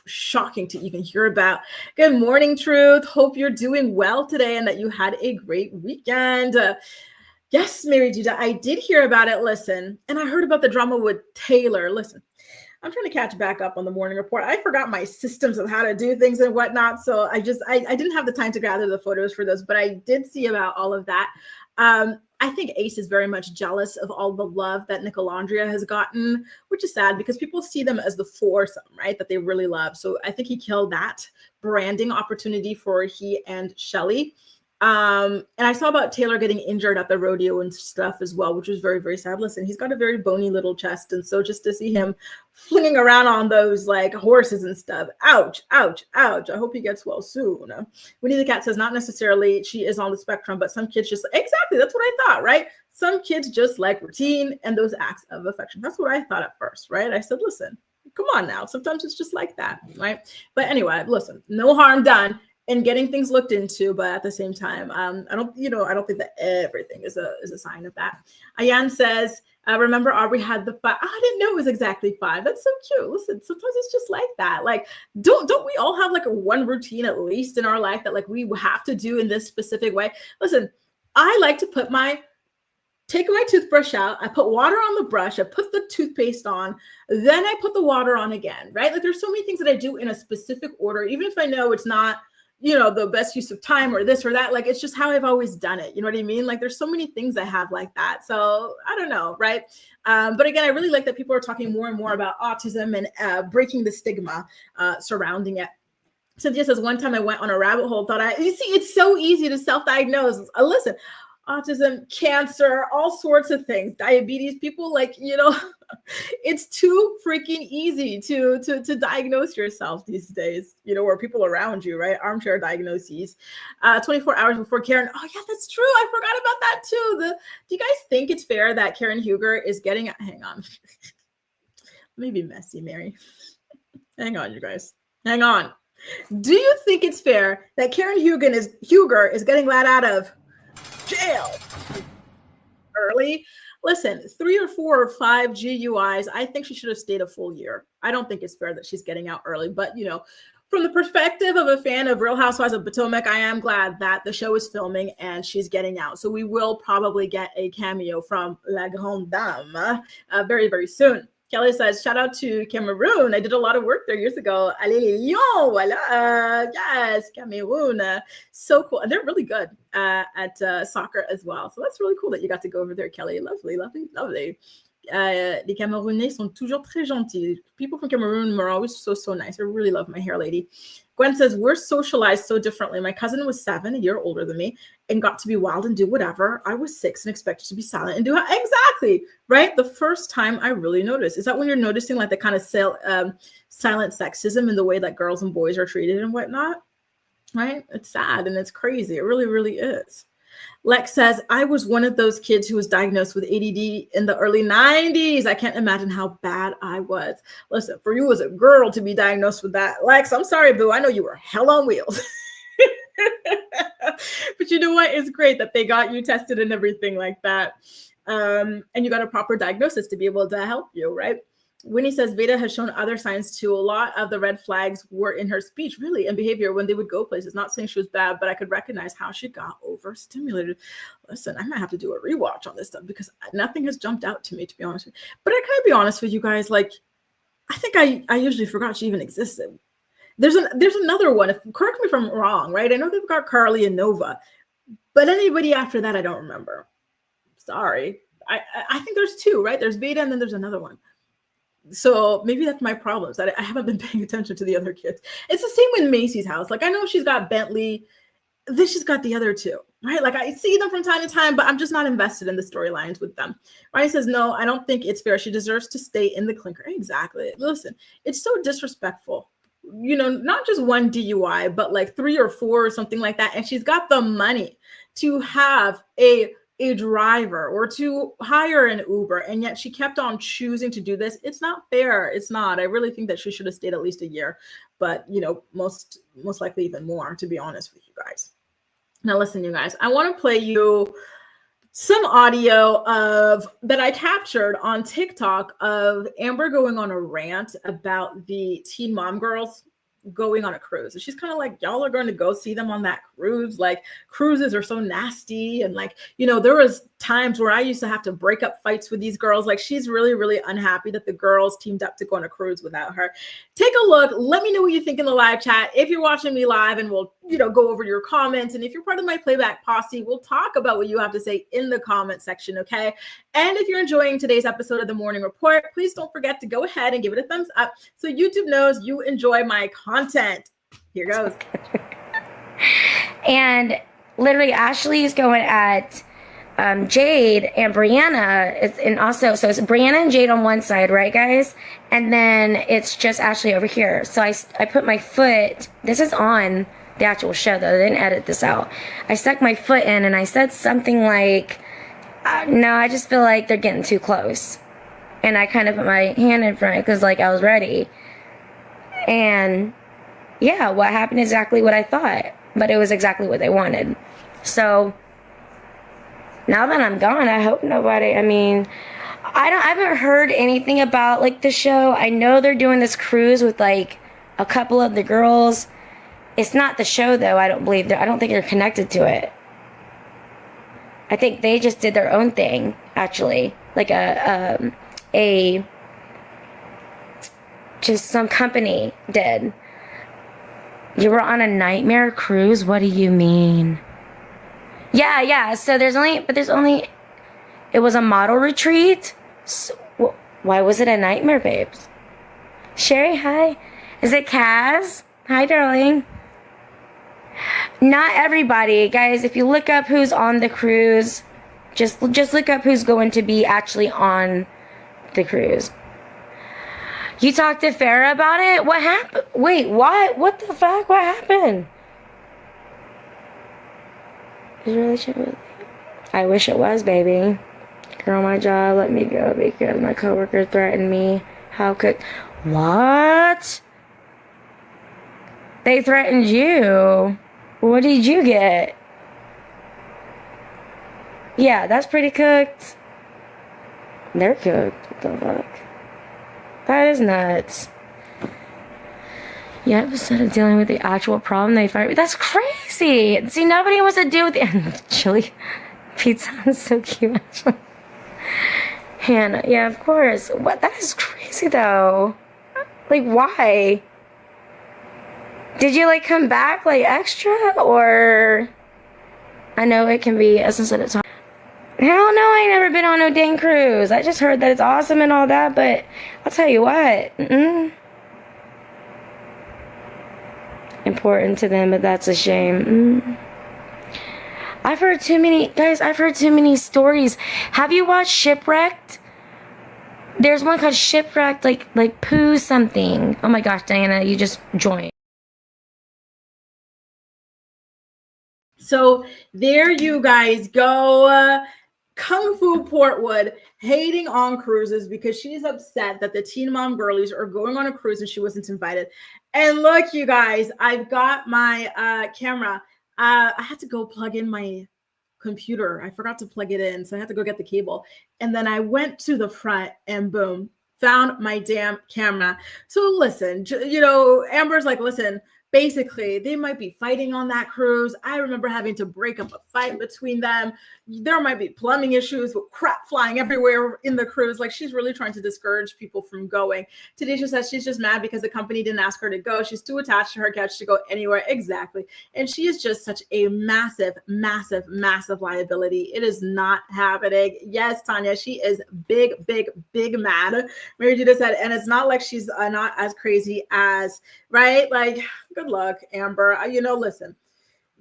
Speaker 1: shocking to even hear about. Good morning, Truth. Hope you're doing well today and that you had a great weekend. Yes, Mary Judah, I did hear about it. Listen, and I heard about the drama with Taylor. Listen, I'm trying to catch back up on the morning report. I forgot my systems of how to do things and whatnot. So I didn't have the time to gather the photos for those, but I did see about all of that. I think Ace is very much jealous of all the love that Nicolandria has gotten, which is sad because people see them as the foursome, right? That they really love. So I think he killed that branding opportunity for he and Shelly. And I saw about Taylor getting injured at the rodeo and stuff as well, which was very, very sad. Listen, he's got a very bony little chest. And so just to see him flinging around on those like horses and stuff, ouch, ouch, ouch. I hope he gets well soon. Winnie the Cat says, not necessarily she is on the spectrum, but some kids just, exactly, that's what I thought, right? Some kids just like routine and those acts of affection. That's what I thought at first, right? I said, listen, come on now. Sometimes it's just like that, right? But anyway, listen, no harm done and getting things looked into, but at the same time, I don't think that everything is a sign of that. Ayan says, remember Aubrey had the 5. I didn't know it was exactly 5. That's so cute. Listen, sometimes it's just like that. Like, don't we all have like a one routine at least in our life that like we have to do in this specific way? Listen, I like to take my toothbrush out, I put water on the brush, I put the toothpaste on, then I put the water on again, right? Like there's so many things that I do in a specific order, even if I know it's not, the best use of time or this or that. Like, it's just how I've always done it. You know what I mean? Like, there's so many things I have like that. So I don't know, right? But again, I really like that people are talking more and more about autism and breaking the stigma surrounding it. Cynthia says, one time I went on a rabbit hole, you see, it's so easy to self-diagnose. Listen, autism, cancer, all sorts of things, diabetes, people like, it's too freaking easy to diagnose yourself these days, or people around you, right? Armchair diagnoses. 24 hours before Karen. Oh yeah, that's true. I forgot about that too. Do you guys think it's fair that Karen Huger is getting, hang on. Maybe messy, Mary. Hang on, you guys. Hang on. Do you think it's fair that Karen Huger is getting let out of jail early? Listen, 3 or 4 or 5 GUIs. I think she should have stayed a full year. I don't think it's fair that she's getting out early. But, from the perspective of a fan of Real Housewives of Potomac, I am glad that the show is filming and she's getting out. So we will probably get a cameo from La Grande Dame very, very soon. Kelly says, shout out to Cameroon. I did a lot of work there years ago. Allez, les Lions, voilà. Yes, Cameroon. So cool. And they're really good at soccer as well. So that's really cool that you got to go over there, Kelly. Lovely, lovely, lovely. Les Camerounais sont toujours très gentils. People from Cameroon are always so, so nice. I really love my hair lady. Gwen says, we're socialized so differently. My cousin was 7, a year older than me, and got to be wild and do whatever. I was 6 and expected to be silent and do exactly, right? The first time I really noticed. Is that when you're noticing like the kind of silent sexism in the way that girls and boys are treated and whatnot, right? It's sad and it's crazy. It really, really is. Lex says, I was one of those kids who was diagnosed with ADD in the early 90s. I can't imagine how bad I was. Listen, for you as a girl to be diagnosed with that, Lex, I'm sorry, boo. I know you were hell on wheels. But you know what? It's great that they got you tested and everything like that. And you got a proper diagnosis to be able to help you, right? Winnie says, Veda has shown other signs too. A lot of the red flags were in her speech, really, and behavior when they would go places. Not saying she was bad, but I could recognize how she got overstimulated. Listen, I might have to do a rewatch on this stuff because nothing has jumped out to me, to be honest with you. But I can be honest with you guys, like, I think I usually forgot she even existed. There's another one. Correct me if I'm wrong, right? I know they've got Carly and Nova, but anybody after that, I don't remember. Sorry. I think there's 2, right? There's Veda and then there's another one. So maybe that's my problem. That I haven't been paying attention to the other kids. It's the same with Macy's house. Like, I know she's got Bentley. Then she's got the other 2, right? Like, I see them from time to time, but I'm just not invested in the storylines with them. Ryan says, no, I don't think it's fair. She deserves to stay in the clinker. Exactly. Listen, it's so disrespectful. Not just 1 DUI, but like 3 or 4 or something like that. And she's got the money to have a driver or to hire an Uber, and yet she kept on choosing to do this. It's not fair. It's not. I really think that she should have stayed at least a year, but most likely even more, to be honest with you guys. Now listen, you guys, I want to play you some audio that I captured on TikTok of Amber going on a rant about the Teen Mom Girls going on a cruise. And she's kind of like, y'all are going to go see them on that cruise. Like, cruises are so nasty. And like, there was times where I used to have to break up fights with these girls. Like, she's really, really unhappy that the girls teamed up to go on a cruise without her. Take a look. Let me know what you think in the live chat. If you're watching me live, and we'll, go over your comments. And if you're part of my playback posse, we'll talk about what you have to say in the comment section, okay? And if you're enjoying today's episode of The Morning Report, please don't forget to go ahead and give it a thumbs up so YouTube knows you enjoy my content. Here goes.
Speaker 3: And literally, Ashley is going at Jade and Brianna. And also, so it's Brianna and Jade on one side, right, guys? And then it's just Ashley over here. So I put my foot, this is on the actual show, though. They didn't edit this out. I stuck my foot in and I said something like, no, I just feel like they're getting too close. And I kind of put my hand in front because, like, I was ready. And yeah, what happened is exactly what I thought. But it was exactly what they wanted. So now that I'm gone, I hope nobody, I haven't heard anything about, like, the show. I know they're doing this cruise with, like, a couple of the girls. It's not the show, though. I don't believe I don't think they're connected to it. I think they just did their own thing, actually. Like just some company did. You were on a nightmare cruise? What do you mean? Yeah. So it was a model retreat. So, why was it a nightmare, babes? Sherry, hi. Is it Kaz? Hi, darling. Not everybody, guys. If you look up who's on the cruise, just look up who's going to be actually on the cruise. You talked to Farrah about it? What happened? Wait, what? What the fuck? What happened? Is your relationship with you? I wish it was, baby. Girl, my job let me go because my coworker threatened me. How could... What? They threatened you? What did you get? Yeah, that's pretty cooked. They're cooked. What the fuck? That is nuts. Yeah, instead of dealing with the actual problem, they fired me. That's crazy. See, nobody wants to deal with the chili pizza is so cute, actually. Hannah, yeah, of course. What? That is crazy, though. Like, why? Did you, like, come back, like, extra? Or... I know it can be a sensitive time. Hell no, I ain't never been on no dang cruise. I just heard that it's awesome and all that, but I'll tell you what. Important to them, but that's a shame. I've heard too many stories. Have you watched Shipwrecked? There's one called Shipwrecked, like Pooh something. Oh my gosh, Diana, you just joined.
Speaker 1: So there you guys go. Kung Fu Portwood hating on cruises because she's upset that the Teen Mom girlies are going on a cruise and she wasn't invited. And look, you guys, I've got my camera. I had to go plug in my computer. I forgot to plug it in, so I had to go get the cable. And then I went to the front and boom, found my damn camera. So listen, Amber's like, listen, basically, they might be fighting on that cruise. I remember having to break up a fight between them. There might be plumbing issues with crap flying everywhere in the cruise. Like, she's really trying to discourage people from going. Tadisha says she's just mad because the company didn't ask her to go. She's too attached to her couch to go anywhere. Exactly. And she is just such a massive, massive, massive liability. It is not happening. Yes, Tanya, she is big, big, big mad. Mary Judah said, and it's not like she's not as crazy as, right? Like, good luck, Amber. Listen,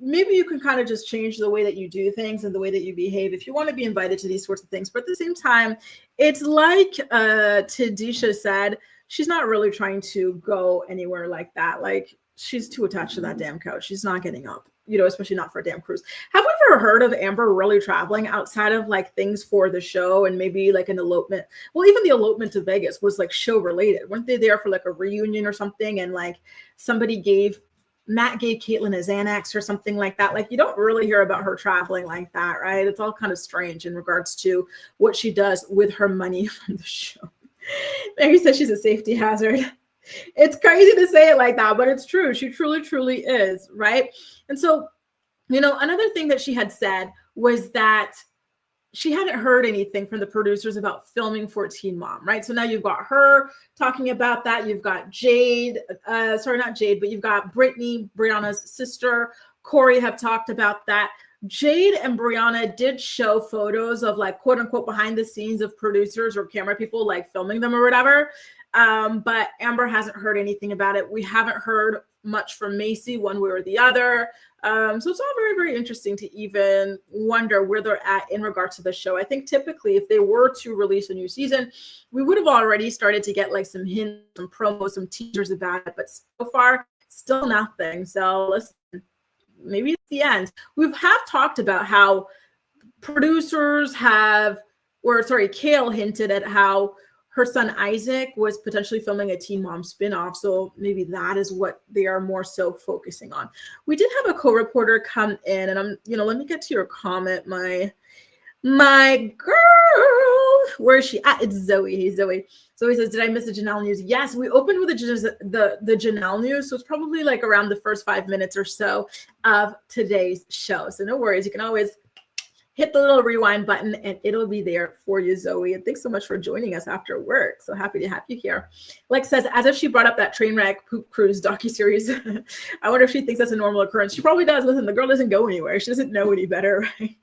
Speaker 1: maybe you can kind of just change the way that you do things and the way that you behave if you want to be invited to these sorts of things. But at the same time, it's like Tadisha said, she's not really trying to go anywhere like that. Like, she's too attached to that damn couch. She's not getting up, especially not for a damn cruise. Have we ever heard of Amber really traveling outside of like things for the show and maybe like an elopement? Well, even the elopement to Vegas was like show related. Weren't they there for like a reunion or something? And like Matt gave Caitlyn a Xanax or something like that. Like, you don't really hear about her traveling like that, right? It's all kind of strange in regards to what she does with her money from the show. Mary says she's a safety hazard. It's crazy to say it like that, but it's true. She truly, truly is, right? And so, another thing that she had said was that she hadn't heard anything from the producers about filming for Teen Mom, right? So now you've got her talking about that. You've got Jade, sorry, not Jade, but you've got Brittany, Brianna's sister, Corey have talked about that. Jade and Brianna did show photos of like quote unquote behind the scenes of producers or camera people like filming them or whatever. But Amber hasn't heard anything about it. We haven't heard much from Macy one way or the other. So it's all very, very interesting to even wonder where they're at in regards to the show. I think typically if they were to release a new season, we would have already started to get like some hints, some promos, some teasers about it, but so far still nothing. So listen, maybe it's the end. We have talked about how producers have, or sorry, Kail hinted at how her son Isaac was potentially filming a Teen Mom spinoff. So maybe that is what they are more so focusing on. We did have a co-reporter come in, and let me get to your comment. My girl, where is she at? It's Zoe. Hey, Zoe. Zoe says, did I miss the Janelle news? Yes, we opened with the Janelle news. So it's probably like around the first 5 minutes or so of today's show. So no worries. You can always hit the little rewind button and it'll be there for you, Zoe. And thanks so much for joining us after work. So happy to have you here. Lex says, as if she brought up that train wreck poop cruise docuseries. I wonder if she thinks that's a normal occurrence. She probably does. Listen, the girl doesn't go anywhere. She doesn't know any better, right?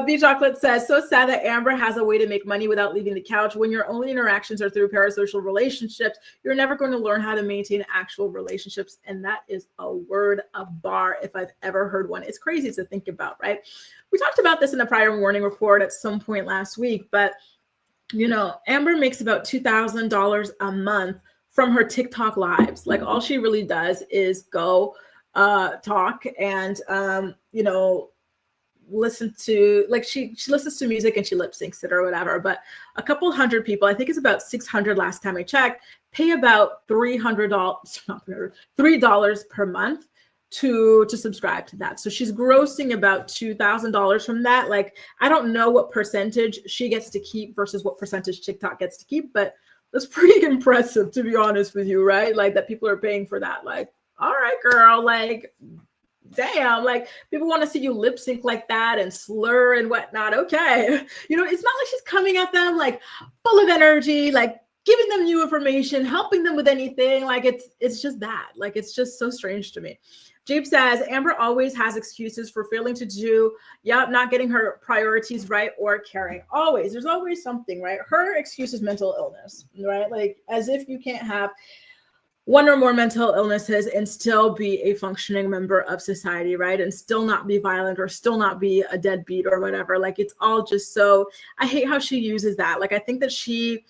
Speaker 1: B Chocolate says, so sad that Amber has a way to make money without leaving the couch. When your only interactions are through parasocial relationships, you're never going to learn how to maintain actual relationships. And that is a word, a bar, if I've ever heard one. It's crazy to think about, right? We talked about this in a prior warning report at some point last week, but Amber makes about $2,000 a month from her TikTok lives. Like all she really does is go talk and listen to, like she listens to music and she lip syncs it or whatever. But a couple hundred people, I think it's about 600 last time I checked, pay about $3 per month to subscribe to that. So she's grossing about $2,000 from that. Like I don't know what percentage she gets to keep versus what percentage TikTok gets to keep, but that's pretty impressive, to be honest with you, right? Like that people are paying for that. Like, all right, girl, like damn, like people want to see you lip sync like that and slur and whatnot. Okay. It's not like she's coming at them like full of energy, like giving them new information, helping them with anything. Like it's just that. Like it's just so strange to me. Jape says, Amber always has excuses for failing to do, not getting her priorities right or caring. Always. There's always something, right? Her excuse is mental illness, right? Like as if you can't have one or more mental illnesses and still be a functioning member of society, right? And still not be violent or still not be a deadbeat or whatever. Like it's all just so, I hate how she uses that. Like I think that she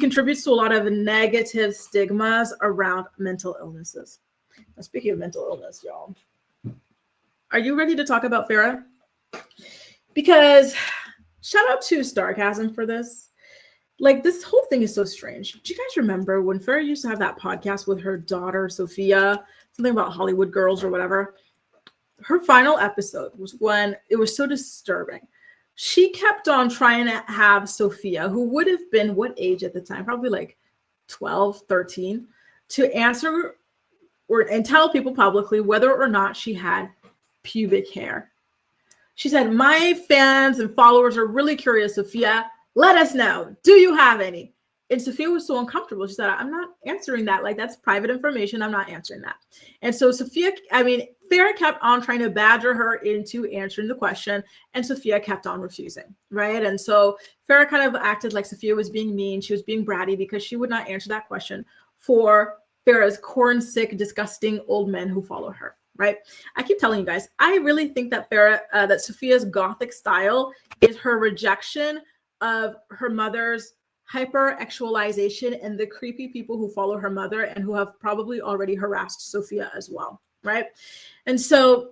Speaker 1: contributes to a lot of negative stigmas around mental illnesses. Now, speaking of mental illness, y'all, are you ready to talk about Farrah? Because shout out to Starcasm for this. Like this whole thing is so strange. Do you guys remember when Farrah used to have that podcast with her daughter, Sophia, something about Hollywood girls or whatever? Her final episode was when it was so disturbing. She kept on trying to have Sophia, who would have been what age at the time? Probably like 12, 13, to answer and tell people publicly whether or not she had pubic hair. She said, my fans and followers are really curious, Sophia. Let us know. Do you have any? And Sophia was so uncomfortable. She said, I'm not answering that. Like, that's private information. I'm not answering that. And so Farrah kept on trying to badger her into answering the question, and Sophia kept on refusing, right? And so Farrah kind of acted like Sophia was being mean. She was being bratty because she would not answer that question for Farrah's corn-sick, disgusting old men who follow her, right? I keep telling you guys, I really think that that Sophia's gothic style is her rejection of her mother's hyper-actualization and the creepy people who follow her mother and who have probably already harassed Sophia as well, right? And so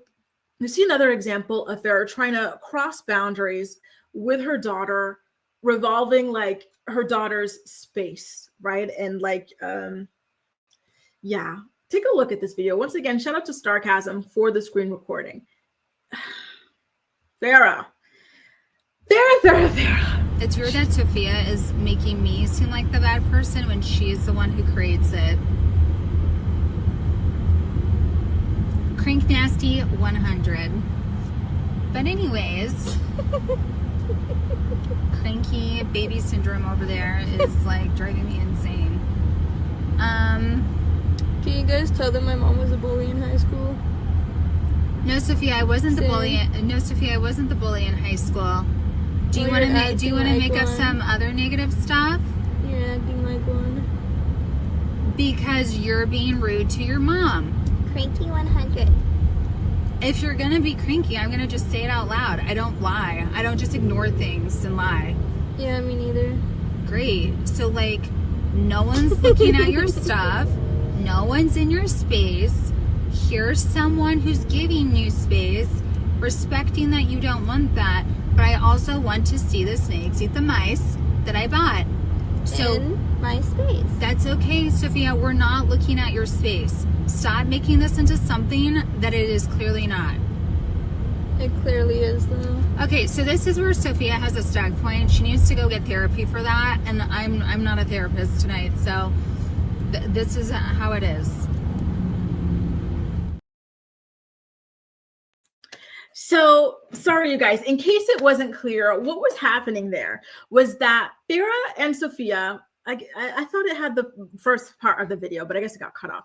Speaker 1: you see another example of Farrah trying to cross boundaries with her daughter, revolving like her daughter's space, right? And like, take a look at this video. Once again, shout out to Starcasm for the screen recording. Farrah.
Speaker 4: It's weird that Sophia is making me seem like the bad person when she's the one who creates it. Crank Nasty 100. But anyways, cranky baby syndrome over there is like driving me insane.
Speaker 5: Can you guys tell them my mom was a bully in high school?
Speaker 4: No, Sophia, I wasn't the
Speaker 5: Same.
Speaker 4: bully. No, Sophia, I wasn't the bully in high school. Do you
Speaker 5: Well,
Speaker 4: want to
Speaker 5: you're
Speaker 4: make? Do you want to
Speaker 5: acting
Speaker 4: make
Speaker 5: like
Speaker 4: up
Speaker 5: one.
Speaker 4: some other negative stuff?
Speaker 5: You're acting like one.
Speaker 4: Because you're being rude to your mom.
Speaker 5: Cranky 100.
Speaker 4: If you're gonna be cranky, I'm gonna just say it out loud. I don't lie. I don't just ignore things and lie.
Speaker 5: Yeah, me neither.
Speaker 4: Great. So like, no one's looking at your stuff. No one's in your space. Here's someone who's giving you space, respecting that you don't want that. But I also want to see the snakes eat the mice that I bought. So
Speaker 5: In my space.
Speaker 4: that's okay, Sophia. We're not looking at your space. Stop making this into something that it is clearly not.
Speaker 5: It clearly is, though.
Speaker 4: Okay, so this is where Sophia has a stuck point. She needs to go get therapy for that, and I'm not a therapist tonight, so this is how it is.
Speaker 1: So sorry, you guys, in case it wasn't clear, what was happening there was that Farrah and Sophia, I thought it had the first part of the video, but I guess it got cut off.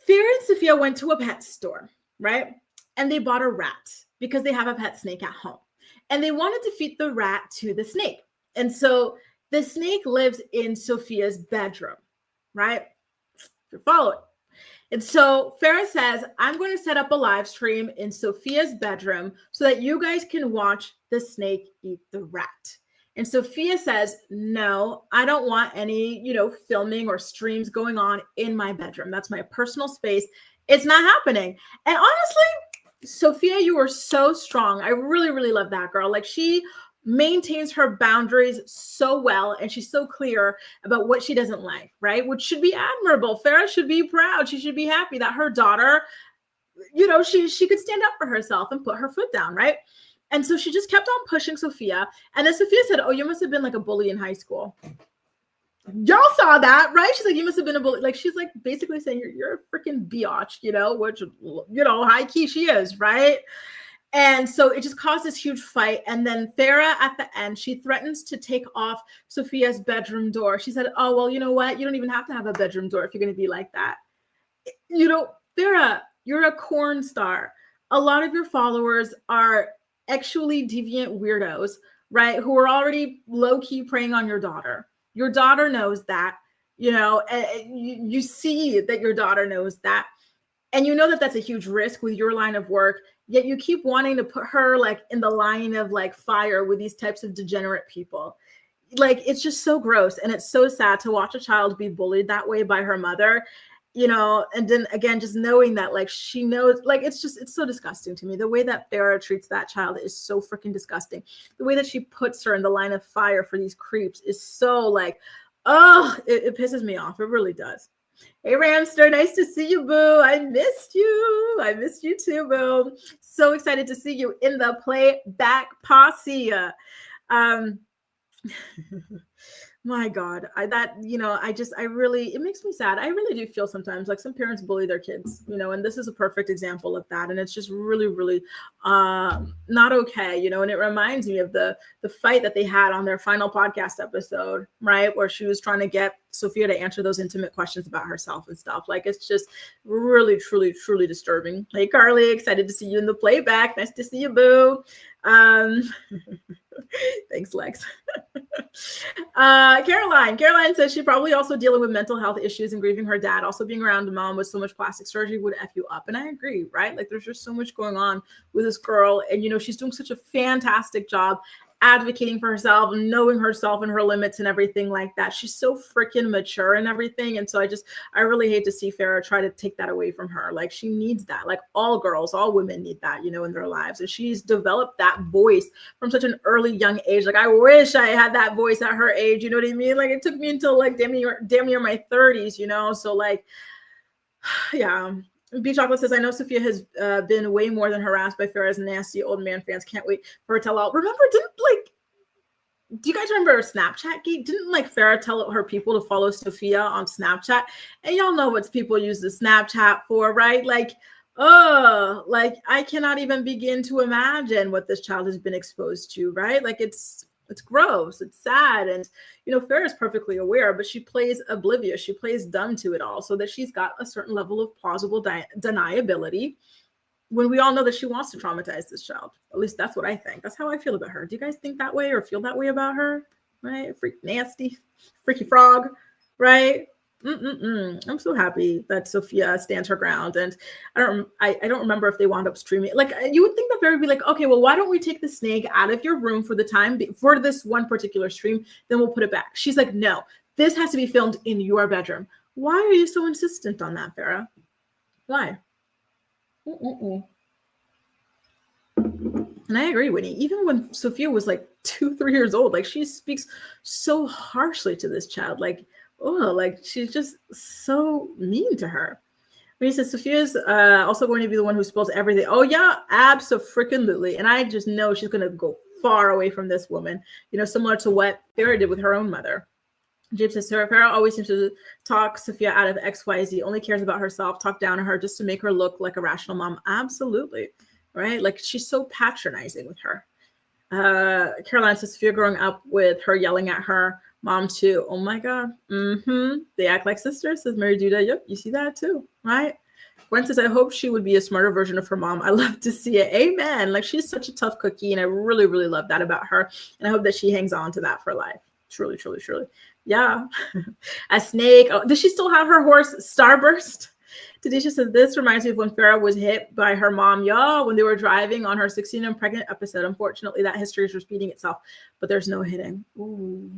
Speaker 1: Farrah and Sophia went to a pet store, right? And they bought a rat because they have a pet snake at home. And they wanted to feed the rat to the snake. And so the snake lives in Sophia's bedroom, right? You're following. And so Farrah says, I'm going to set up a live stream in Sophia's bedroom so that you guys can watch the snake eat the rat. And Sophia says, no, I don't want any, filming or streams going on in my bedroom. That's my personal space. It's not happening. And honestly, Sophia, you were so strong. I really, really love that girl. Like, she maintains her boundaries so well, and she's so clear about what she doesn't like, right? Which should be admirable. Farrah should be proud. She should be happy that her daughter, she could stand up for herself and put her foot down, right? And so she just kept on pushing Sophia. And then Sophia said, oh, you must have been like a bully in high school. Y'all saw that, right? She's like, you must have been a bully. Like, she's like basically saying you're a freaking biatch, which, high key she is, right? And so it just caused this huge fight. And then Farrah at the end, she threatens to take off Sophia's bedroom door. She said, oh, well, you know what? You don't even have to have a bedroom door if you're going to be like that. Farrah, you're a corn star. A lot of your followers are actually deviant weirdos, right? Who are already low-key preying on your daughter. Your daughter knows that, you see that your daughter knows that. And you know that that's a huge risk with your line of work, yet you keep wanting to put her like in the line of like fire with these types of degenerate people. Like, it's just so gross. And it's so sad to watch a child be bullied that way by her mother, and then again, just knowing that like she knows, like, it's so disgusting to me. The way that Farrah treats that child is so freaking disgusting. The way that she puts her in the line of fire for these creeps is so like, oh, it pisses me off. It really does. Hey, Ramster, nice to see you, boo. I missed you. I missed you too, boo. So excited to see you in the playback posse. My God, it makes me sad. I really do feel sometimes like some parents bully their kids, and this is a perfect example of that. And it's just really, really not okay, and it reminds me of the fight that they had on their final podcast episode, right? Where she was trying to get Sophia to answer those intimate questions about herself and stuff. Like, it's just really, truly, truly disturbing. Hey, Carly, excited to see you in the playback. Nice to see you, boo. Thanks, Lex. Caroline says she probably also dealing with mental health issues and grieving her dad. Also, being around a mom with so much plastic surgery would F you up. And I agree, right? Like, there's just so much going on with this girl. And, she's doing such a fantastic job advocating for herself and knowing herself and her limits and everything like that. She's so freaking mature and everything. And so I really hate to see Farrah try to take that away from her. Like, she needs that. Like, all girls, all women need that, in their lives. And she's developed that voice from such an early young age. Like, I wish I had that voice at her age. You know what I mean? Like, it took me until like damn near my 30s, So like, yeah. B Chocolate says, I know Sophia has been way more than harassed by Farrah's nasty old man fans. Can't wait for her to tell all. Remember, do you guys remember Snapchat gate? Didn't like Farrah tell her people to follow Sophia on Snapchat? And y'all know what people use the Snapchat for, right? Like, Oh, like I cannot even begin to imagine what this child has been exposed to, right? Like it's gross, it's sad, and Farrah is perfectly aware, but she plays oblivious, she plays dumb to it all, so that she's got a certain level of plausible deniability when we all know that she wants to traumatize this child. At least that's what I think. That's how I feel about her. Do you guys think that way or feel that way about her? Right? Nasty, freaky frog, right? I'm so happy that Sophia stands her ground, and I don't remember if they wound up streaming. Like you would think that Farrah would be like, okay, well, why don't we take the snake out of your room for the time for this one particular stream, then we'll put it back. She's like, no, this has to be filmed in your bedroom. Why are you so insistent on that, Farrah? Why? And I agree, Winnie. Even when Sophia was like 2-3 years old, like she speaks so harshly to this child. Like, oh, like she's just so mean to her. When he says Sophia's also going to be the one who spills everything. Oh yeah, abso-freaking-lutely. And I just know she's going to go far away from this woman, similar to what Farrah did with her own mother. Jace says, Farrah always seems to talk Sophia out of XYZ, only cares about herself, talk down to her just to make her look like a rational mom. Absolutely. Right? Like she's so patronizing with her. Caroline says, Sophia growing up with her yelling at her mom too. Oh my God. They act like sisters, says Mary Duda. Yep, you see that too, right? Gwen says, I hope she would be a smarter version of her mom. I love to see it. Amen. Like she's such a tough cookie, and I really, really love that about her. And I hope that she hangs on to that for life. Truly, truly, truly. Yeah. A snake. Oh, does she still have her horse Starburst? Tadisha says, this reminds me of when Farrah was hit by her mom, when they were driving on her 16 and pregnant episode. Unfortunately, that history is repeating itself, but there's no hitting. Ooh.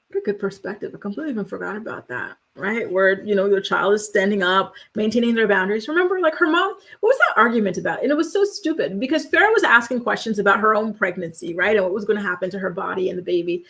Speaker 1: What a good perspective. I completely even forgot about that, right? Where, your child is standing up, maintaining their boundaries. Remember, like her mom, what was that argument about? And it was so stupid because Farrah was asking questions about her own pregnancy, right? And what was going to happen to her body and the baby.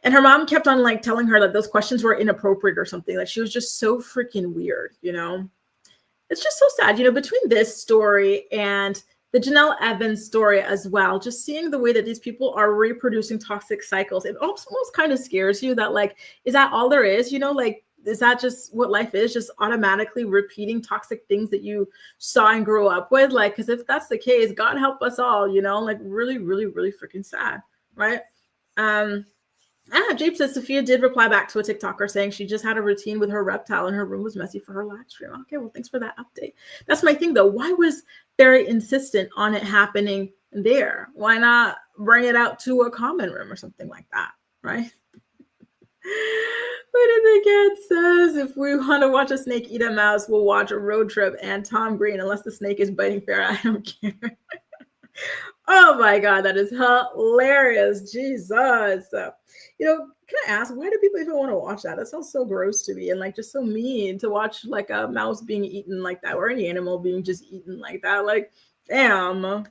Speaker 1: And her mom kept on like telling her that those questions were inappropriate or something. Like she was just so freaking weird, It's just so sad, between this story and the Janelle Evans story as well, just seeing the way that these people are reproducing toxic cycles, it almost kind of scares you that like, is that all there is? Like, is that just what life is? Just automatically repeating toxic things that you saw and grew up with? Like, because if that's the case, God help us all, like really, really, really freaking sad, right? Jape says Sophia did reply back to a TikToker saying she just had a routine with her reptile and her room was messy for her live stream. Okay, well, thanks for that update. That's my thing, though. Why was Farrah insistent on it happening there? Why not bring it out to a common room or something like that, right? What did the cat says? If we want to watch a snake eat a mouse, we'll watch a Road Trip and Tom Green, unless the snake is biting Farrah. I don't care. Oh my God, that is hilarious. Jesus. Can I ask, why do people even want to watch that? That sounds so gross to me and like just so mean to watch like a mouse being eaten like that or any animal being just eaten like that. Like, damn.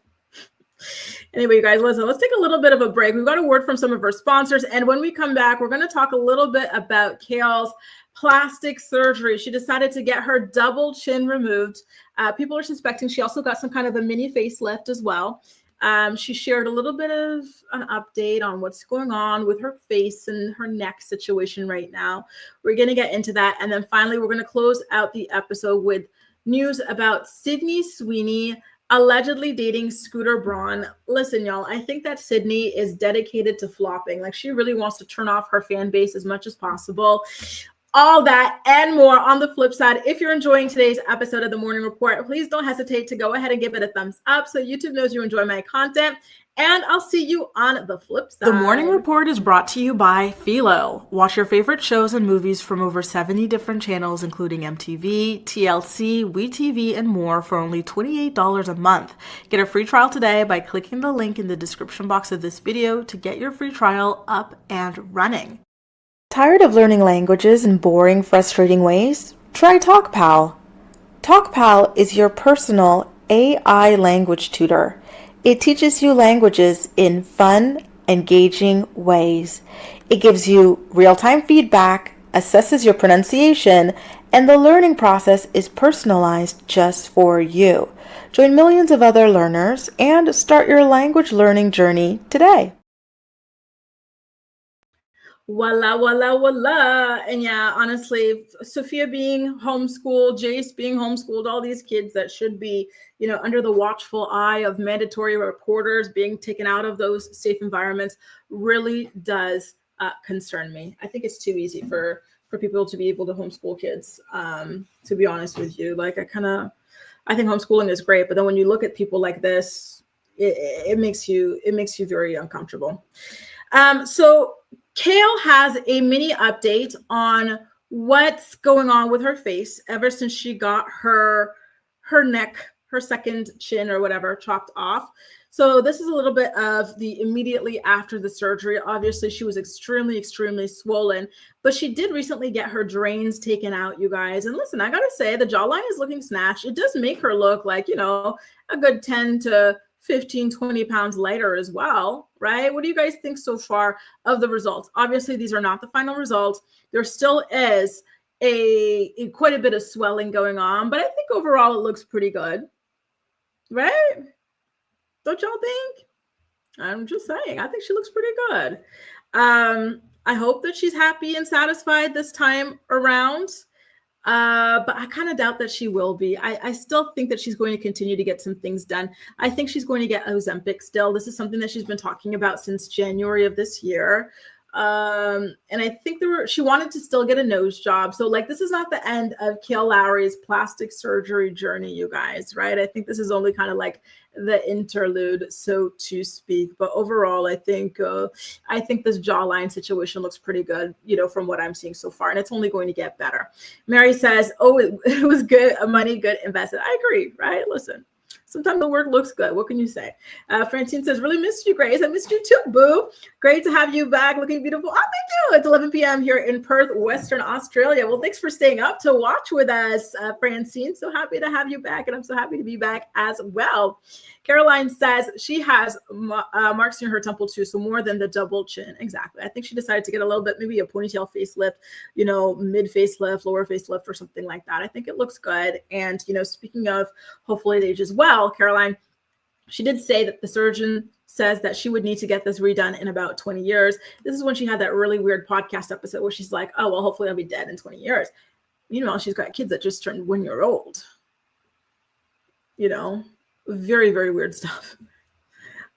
Speaker 1: Anyway, you guys, listen, let's take a little bit of a break. We've got a word from some of our sponsors. And when we come back, we're going to talk a little bit about Kail's plastic surgery. She decided to get her double chin removed. People are suspecting she also got some kind of a mini facelift as well. She shared a little bit of an update on what's going on with her face and her neck situation right now. We're going to get into that. And then finally, we're going to close out the episode with news about Sydney Sweeney allegedly dating Scooter Braun. Listen, y'all, I think that Sydney is dedicated to flopping. Like she really wants to turn off her fan base as much as possible. All that and more on the flip side. If you're enjoying today's episode of The Morning Report, please don't hesitate to go ahead and give it a thumbs up so YouTube knows you enjoy my content. And I'll see you on the flip side.
Speaker 6: The Morning Report is brought to you by Philo. Watch your favorite shows and movies from over 70 different channels, including MTV, TLC, WeTV, and more for only $28 a month. Get a free trial today by clicking the link in the description box of this video to get your free trial up and running.
Speaker 7: Tired of learning languages in boring, frustrating ways? Try TalkPal. TalkPal is your personal AI language tutor. It teaches you languages in fun, engaging ways. It gives you real-time feedback, assesses your pronunciation, and the learning process is personalized just for you. Join millions of other learners and start your language learning journey today.
Speaker 1: Voila, voila, voila. And yeah, honestly, Sophia being homeschooled, Jace being homeschooled, all these kids that should be, under the watchful eye of mandatory reporters being taken out of those safe environments really does concern me. I think it's too easy for people to be able to homeschool kids, to be honest with you. Like, I think homeschooling is great, but then when you look at people like this, it makes you very uncomfortable. So Kail has a mini update on what's going on with her face ever since she got her neck, her second chin or whatever, chopped off. So this is a little bit of the immediately after the surgery. Obviously, she was extremely, extremely swollen, but she did recently get her drains taken out, you guys. And listen, I gotta say, the jawline is looking snatched. It does make her look like, a good 10 to 15, 20 pounds lighter as well, right? What do you guys think so far of the results? Obviously, these are not the final results. There still is quite a bit of swelling going on, but I think overall it looks pretty good, right? Don't y'all think? I'm just saying, I think she looks pretty good. I hope that she's happy and satisfied this time around. But I kind of doubt that she will be. I still think that she's going to continue to get some things done. I think she's going to get Ozempic still. This is something that she's been talking about since January of this year. And I think she wanted to still get a nose job. So like, this is not the end of Kail Lowry's plastic surgery journey, you guys, right? I think this is only kind of like the interlude, so to speak. But overall, I think this jawline situation looks pretty good, from what I'm seeing so far, and it's only going to get better. Mary says, "Oh, it was good, a money good investment." I agree, right? Listen, sometimes the work looks good. What can you say? Francine says, "Really missed you, Grace. I missed you too, boo. Great to have you back, looking beautiful." Oh, thank you. It's 11 p.m. here in Perth, Western Australia. Well, thanks for staying up to watch with us, Francine. So happy to have you back, and I'm so happy to be back as well. Caroline says she has marks near her temple too, so more than the double chin. Exactly. I think she decided to get a little bit, maybe a ponytail facelift, mid facelift, lower facelift, or something like that. I think it looks good. And, speaking of hopefully age as well, Caroline, she did say that the surgeon says that she would need to get this redone in about 20 years. This is when she had that really weird podcast episode where she's like, "Oh, well, hopefully I'll be dead in 20 years. Meanwhile, she's got kids that just turned 1 year old. Very, very weird stuff.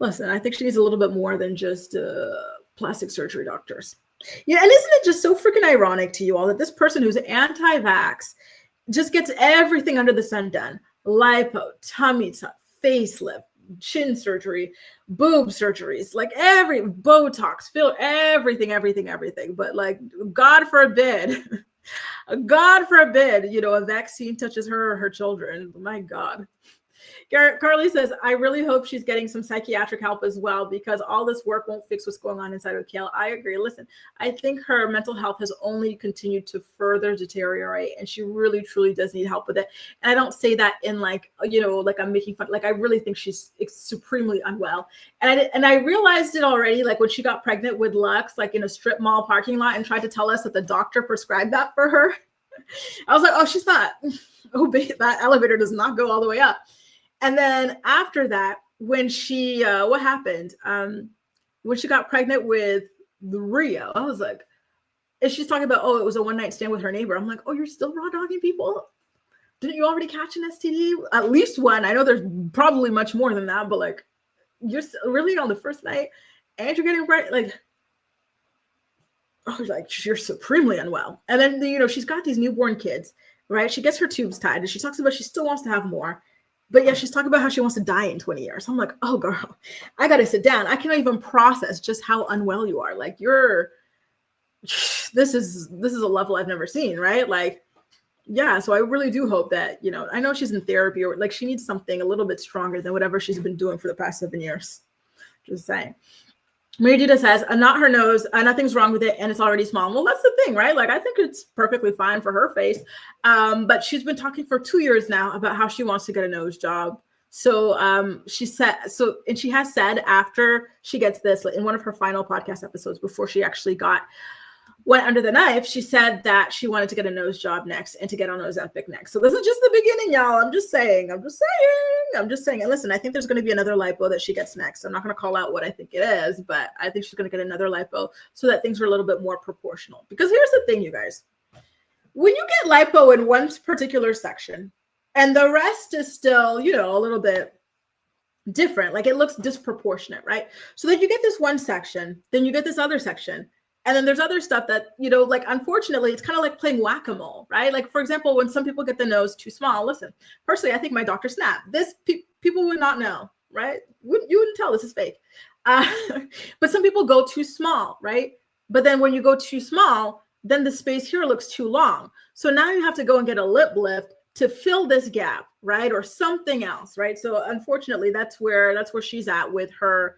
Speaker 1: Listen, I think she needs a little bit more than just plastic surgery doctors. Yeah, and isn't it just so freaking ironic to you all that this person who's anti-vax just gets everything under the sun done? Lipo, tummy tuck, facelift, chin surgery, boob surgeries, like every Botox, fill, everything. But like, God forbid, a vaccine touches her or her children. My God. Carly says, "I really hope she's getting some psychiatric help as well, because all this work won't fix what's going on inside of Kail." I agree. Listen, I think her mental health has only continued to further deteriorate, and she really, truly does need help with it. And I don't say that in like, like I'm making fun. Like, I really think she's supremely unwell. And I realized it already, like when she got pregnant with Lux, like in a strip mall parking lot, and tried to tell us that the doctor prescribed that for her. I was like, oh, she's not. Oh, babe, that elevator does not go all the way up. And then after that, when she, what happened? When she got pregnant with Rio, I was like, and she's talking about, it was a one-night stand with her neighbor. I'm like, oh, you're still raw dogging people? Didn't you already catch an STD? At least one. I know there's probably much more than that, but like, you're really on the first night and you're getting pregnant, like, you're supremely unwell. And then, she's got these newborn kids, right? She gets her tubes tied and she talks about she still wants to have more. But yeah, she's talking about how she wants to die in 20 years. I'm like, oh, girl, I got to sit down. I cannot even process just how unwell you are. Like, this is a level I've never seen, right? Like, yeah. So I really do hope that, I know she's in therapy, or like she needs something a little bit stronger than whatever she's been doing for the past 7 years. Just saying. Mary Dita says, not her nose, nothing's wrong with it, and it's already small. Well, that's the thing, right? Like, I think it's perfectly fine for her face. But she's been talking for 2 years now about how she wants to get a nose job. So she has said after she gets this, in one of her final podcast episodes, before she actually got went under the knife, she said that she wanted to get a nose job next and to get on Ozempic next. So this is just the beginning, y'all. I'm just saying. And listen, I think there's going to be another lipo that she gets next. I'm not going to call out what I think it is, but I think she's going to get another lipo so that things are a little bit more proportional. Because here's the thing, you guys. When you get lipo in one particular section and the rest is still, you know, a little bit different, like it looks disproportionate, right? So then you get this one section, then you get this other section. And then there's other stuff that, you know, like, unfortunately, it's kind of like playing whack-a-mole, right? Like, for example, when some people get the nose too small, listen, personally, I think my doctor snapped. This people would not know, right? You wouldn't tell this is fake. But some people go too small, right? But then when you go too small, then the space here looks too long. So now you have to go and get a lip lift to fill this gap, right? Or something else, right? So unfortunately, that's where she's at with her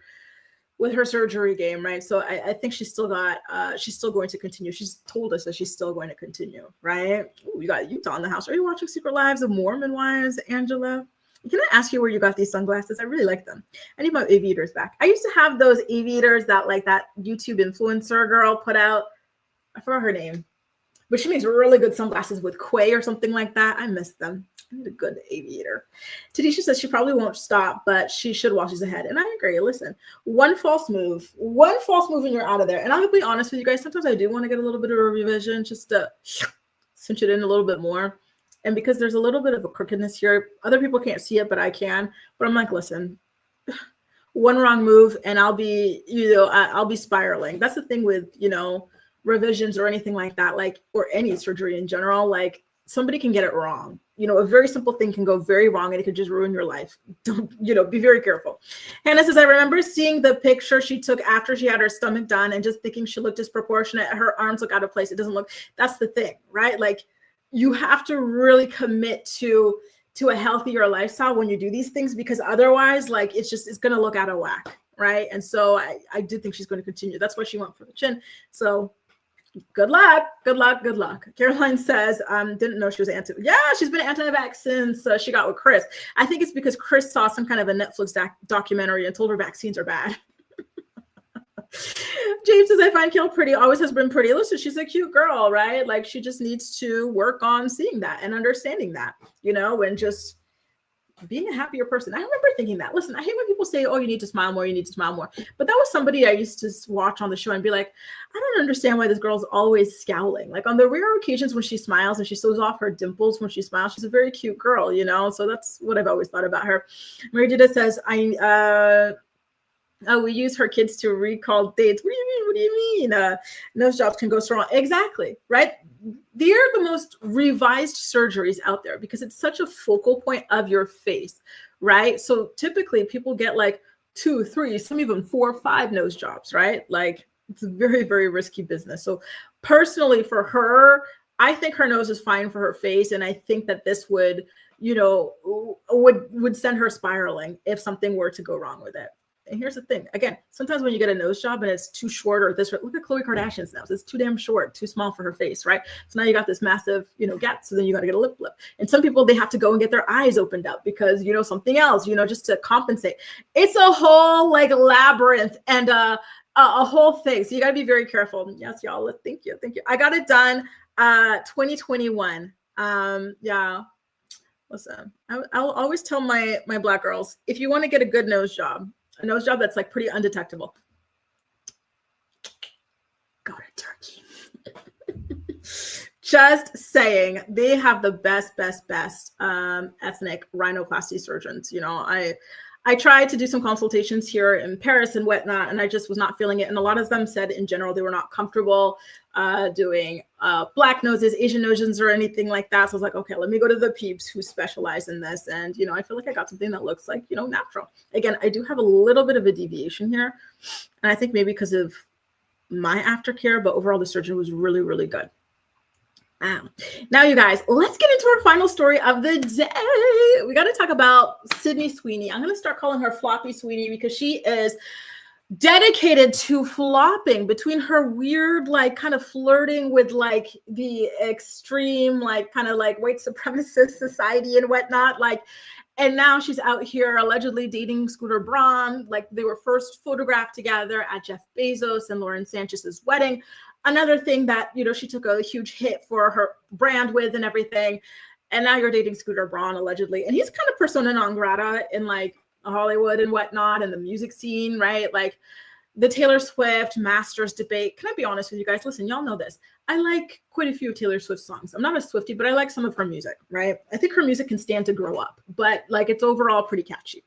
Speaker 1: surgery game, right? So I think she's still going to continue. She's told us that she's still going to continue, right? Ooh, you got Utah in the house. Are you watching Secret Lives of Mormon Wives, Angela? Can I ask you where you got these sunglasses? I really like them. I need my aviators back. I used to have those aviators that like that YouTube influencer girl put out. I forgot her name, but she makes really good sunglasses with Quay or something like that. I miss them. I need a good aviator. Tadisha says she probably won't stop, but she should while she's ahead. And I agree. Listen, one false move and you're out of there. And I'll be honest with you guys. Sometimes I do want to get a little bit of a revision just to cinch it in a little bit more. And because there's a little bit of a crookedness here, other people can't see it, but I can. But I'm like, listen, one wrong move and I'll be spiraling. That's the thing with, you know, revisions or anything like that, like, or any surgery in general. Like, somebody can get it wrong. You know, a very simple thing can go very wrong and it could just ruin your life. Don't, you know, be very careful. Hannah says, I remember seeing the picture she took after she had her stomach done and just thinking she looked disproportionate. Her arms look out of place. It doesn't look, that's the thing, right? Like, you have to really commit to a healthier lifestyle when you do these things, because otherwise, like, it's going to look out of whack, right? And so I do think she's going to continue. That's what she went for the chin. So good luck. Caroline says, didn't know she was she's been anti-vax since she got with Chris. I think it's because Chris saw some kind of a Netflix documentary and told her vaccines are bad. James says, I find Kail pretty, always has been pretty. Listen, she's a cute girl, right? Like, she just needs to work on seeing that and understanding that, you know, and just being a happier person. I remember thinking that. Listen, I hate when people say, oh, you need to smile more, you need to smile more. But that was somebody I used to watch on the show and be like, I don't understand why this girl's always scowling. Like, on the rare occasions when she smiles and she shows off her dimples when she smiles, she's a very cute girl, you know? So that's what I've always thought about her. Mary Dita says, we use her kids to recall dates. What do you mean? Nose jobs can go so wrong. Exactly, right? They're the most revised surgeries out there because it's such a focal point of your face, right? So typically people get like 2, 3, some even 4, 5 nose jobs, right? Like, it's a very, very risky business. So personally for her, I think her nose is fine for her face. And I think that this would, you know, would send her spiraling if something were to go wrong with it. And here's the thing. Again, sometimes when you get a nose job and it's too short or this, look at Khloe Kardashian's nose. It's too damn short, too small for her face, right? So now you got this massive, you know, gap. So then you got to get a lip lift. And some people, they have to go and get their eyes opened up because, you know, something else, you know, just to compensate. It's a whole like labyrinth and a whole thing. So you got to be very careful. Yes, y'all. Thank you. I got it done 2021. Yeah. Listen, I'll always tell my Black girls, if you want to get a good nose job, a nose job that's like pretty undetectable, go to Turkey. Just saying, they have the best ethnic rhinoplasty surgeons. You know, I tried to do some consultations here in Paris and whatnot, and I just was not feeling it. And a lot of them said in general, they were not comfortable doing Black noses, Asian noses, or anything like that. So I was like, okay, let me go to the peeps who specialize in this. And, you know, I feel like I got something that looks like, you know, natural. Again, I do have a little bit of a deviation here. And I think maybe because of my aftercare, but overall the surgeon was really, really good. Now, you guys, let's get into our final story of the day. We got to talk about Sweeney. I'm going to start calling her Floppy Sweeney because she is dedicated to flopping between her weird, like, kind of flirting with like the extreme, like, kind of like white supremacist society and whatnot, like, And now she's out here allegedly dating Scooter Braun. Like they were first photographed together at Jeff Bezos and Lauren Sanchez's wedding. Another thing that, you know, she took a huge hit for her brand with and everything. And now you're dating Scooter Braun allegedly. And he's kind of persona non grata in like Hollywood and whatnot and the music scene, right? Like the Taylor Swift Masters debate. Can I be honest with you guys? Listen, y'all know this. I like quite a few of Taylor Swift songs. I'm not a Swiftie, but I like some of her music, right? I think her music can stand to grow up, but like it's overall pretty catchy.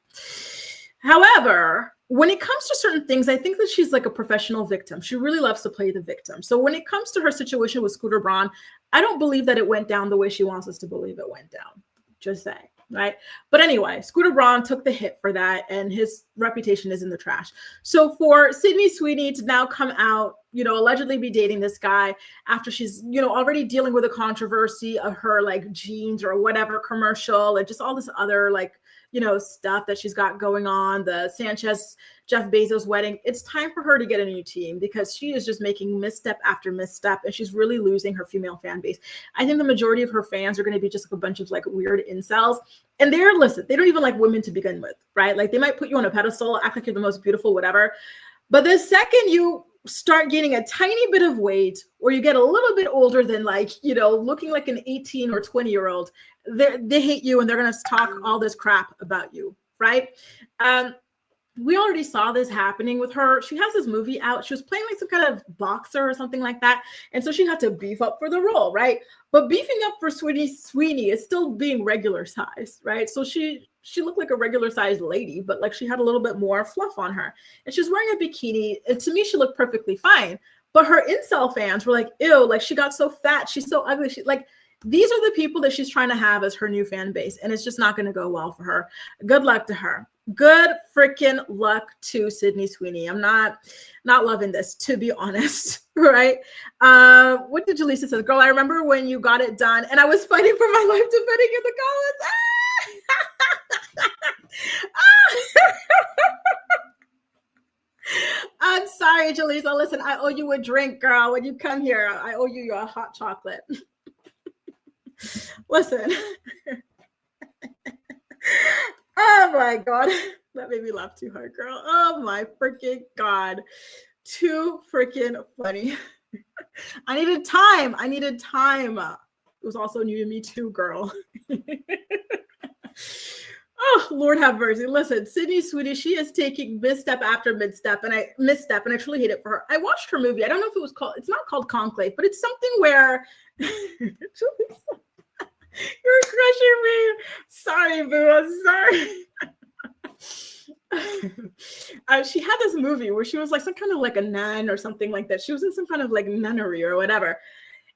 Speaker 1: However, when it comes to certain things, I think that she's like a professional victim. She really loves to play the victim. So when it comes to her situation with Scooter Braun, I don't believe that it went down the way she wants us to believe it went down. Just saying, right? But anyway, Scooter Braun took the hit for that, and his reputation is in the trash. So for Sydney Sweeney to now come out, you know, allegedly be dating this guy after she's, you know, already dealing with a controversy of her like jeans or whatever commercial and just all this other like, you know, stuff that she's got going on, the Sanchez Jeff Bezos wedding. It's time for her to get a new team because she is just making misstep after misstep, and she's really losing her female fan base. I think the majority of her fans are going to be just like a bunch of like weird incels, and they don't even like women to begin with, right? Like they might put you on a pedestal, act like you're the most beautiful, whatever. But the second you start gaining a tiny bit of weight, or you get a little bit older than like, you know, looking like an 18 or 20-year-old, they hate you and they're going to talk all this crap about you, right? We already saw this happening with her. She has this movie out. She was playing like some kind of boxer or something like that. And so she had to beef up for the role, right? But beefing up for Sweeney is still being regular size, right? So she looked like a regular sized lady, but like she had a little bit more fluff on her. And she's wearing a bikini. And to me, she looked perfectly fine. But her incel fans were like, ew, like she got so fat. She's so ugly. She like, these are the people that she's trying to have as her new fan base. And it's just not going to go well for her. Good luck to her. Good freaking luck to Sydney Sweeney. I'm not loving this, to be honest, right? What did Jaleesa say? Girl, I remember when you got it done and I was fighting for my life defending in the comments. I'm sorry, Jaleesa. Listen, I owe you a drink, girl. When you come here, I owe you your hot chocolate. Listen. Oh my God. That made me laugh too hard, girl. Oh my freaking God. Too freaking funny. I needed time. It was also new to me too, girl. Oh, Lord have mercy. Listen, Sydney Sweeney, she is taking misstep after misstep, and I truly hate it for her. I watched her movie. I don't know if it's not called Conclave, but it's something where you're crushing me. Sorry, boo. I'm sorry. She had this movie where she was like some kind of like a nun or something like that. She was in some kind of like nunnery or whatever.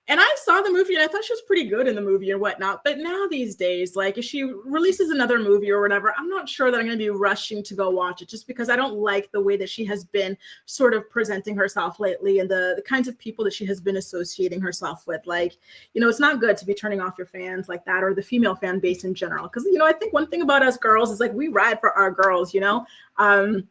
Speaker 1: And I saw the movie and I thought she was pretty good in the movie and whatnot. But now these days, like if she releases another movie or whatever, I'm not sure that I'm going to be rushing to go watch it just because I don't like the way that she has been sort of presenting herself lately and the kinds of people that she has been associating herself with. Like, you know, it's not good to be turning off your fans like that or the female fan base in general. Because, you know, I think one thing about us girls is like we ride for our girls, you know. And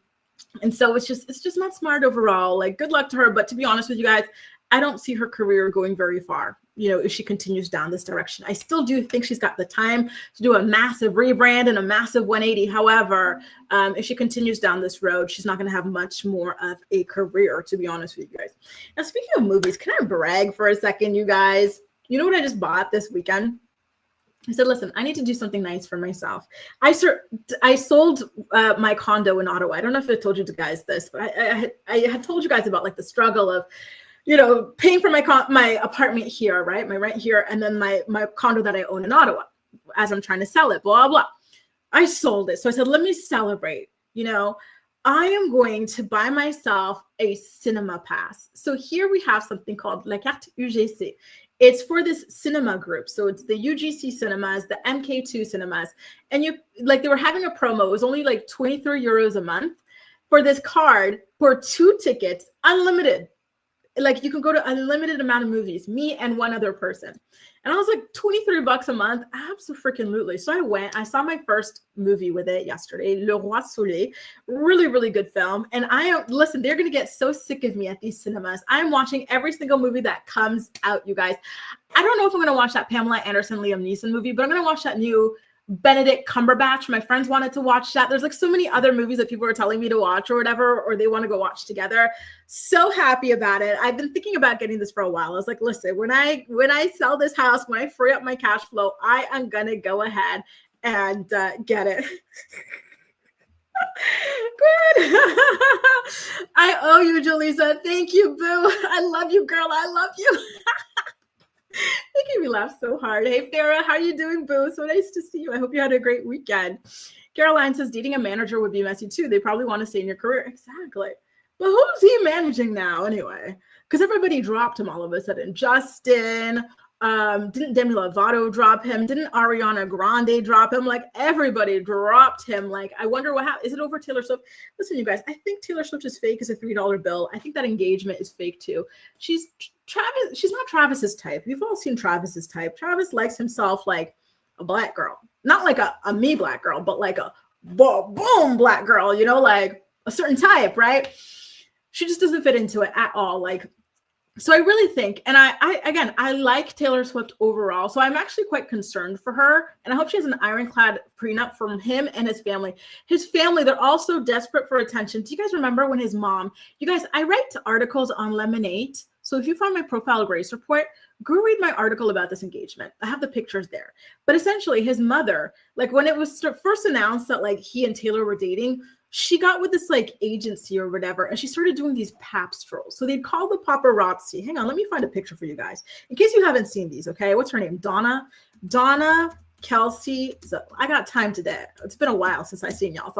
Speaker 1: so it's just not smart overall. Like good luck to her. But to be honest with you guys, I don't see her career going very far, you know, if she continues down this direction. I still do think she's got the time to do a massive rebrand and a massive 180. However, if she continues down this road, she's not going to have much more of a career, to be honest with you guys. Now, speaking of movies, can I brag for a second, you guys? You know what I just bought this weekend? I said, listen, I need to do something nice for myself. I sold my condo in Ottawa. I don't know if I told you guys this, but I had told you guys about like the struggle of, you know, paying for my apartment here, right? My rent here, and then my condo that I own in Ottawa as I'm trying to sell it, blah, blah. I sold it. So I said, let me celebrate. You know, I am going to buy myself a cinema pass. So here we have something called La Carte UGC. It's for this cinema group. So it's the UGC cinemas, the MK2 cinemas. And they were having a promo. It was only like 23 euros a month for this card for 2 tickets, unlimited. Like you can go to a limited amount of movies, me and one other person. And I was like, $23 a month. Absolutely. So I went, I saw my first movie with it yesterday, Le Roi Soleil. Really, really good film. And listen, they're going to get so sick of me at these cinemas. I'm watching every single movie that comes out, you guys. I don't know if I'm going to watch that Pamela Anderson, Liam Neeson movie, but I'm going to watch that new Benedict Cumberbatch. My friends wanted to watch that. There's like so many other movies that people are telling me to watch or whatever, or they want to go watch together. So happy about it. I've been thinking about getting this for a while. I was like, listen, when I sell this house, when I free up my cash flow, I am gonna go ahead and get it. Good. I owe you, Jaleesa. Thank you, boo. I love you, girl. I love you. Making me laugh so hard. Hey, Farrah, how are you doing, boo? So nice to see you. I hope you had a great weekend. Caroline says dating a manager would be messy too. They probably want to stay in your career. Exactly. But who's he managing now anyway? Because everybody dropped him all of a sudden. Justin, didn't Demi Lovato drop him? Didn't Ariana Grande drop him? Like everybody dropped him. Like I wonder what happened. Is it over Taylor Swift? Listen, you guys, I think Taylor Swift is fake as a $3 bill. I think that engagement is fake too. She's not Travis's type. You've all seen Travis's type. Travis likes himself like a black girl, not like a me black girl, but like a boom black girl, you know, like a certain type, right? She just doesn't fit into it at all. Like, so I really think, and I like Taylor Swift overall. So I'm actually quite concerned for her. And I hope she has an ironclad prenup from him and his family. His family, they're all so desperate for attention. Do you guys remember when his mom, you guys, I write articles on Lemonade. So if you find my profile Grace report, go read my article about this engagement. I have the pictures there. But essentially his mother, like when it was first announced that like he and Taylor were dating, she got with this like agency or whatever, and she started doing these pap strolls. So they'd call the paparazzi. Hang on, let me find a picture for you guys in case you haven't seen these. Okay, what's her name? Donna, Kelsey. So I got time today. It's been a while since I seen y'all.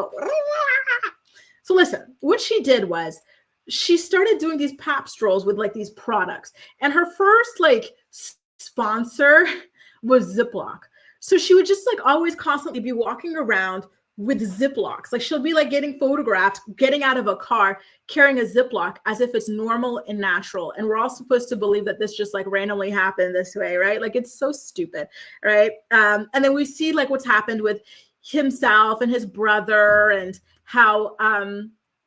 Speaker 1: So listen, what she did was she started doing these pap strolls with like these products, and her first like sponsor was Ziploc. So she would just like always constantly be walking around with Ziplocs. Like she'll be like getting photographed, getting out of a car, carrying a Ziploc as if it's normal and natural. And we're all supposed to believe that this just like randomly happened this way, right? Like it's so stupid, right? And then we see like what's happened with himself and his brother and how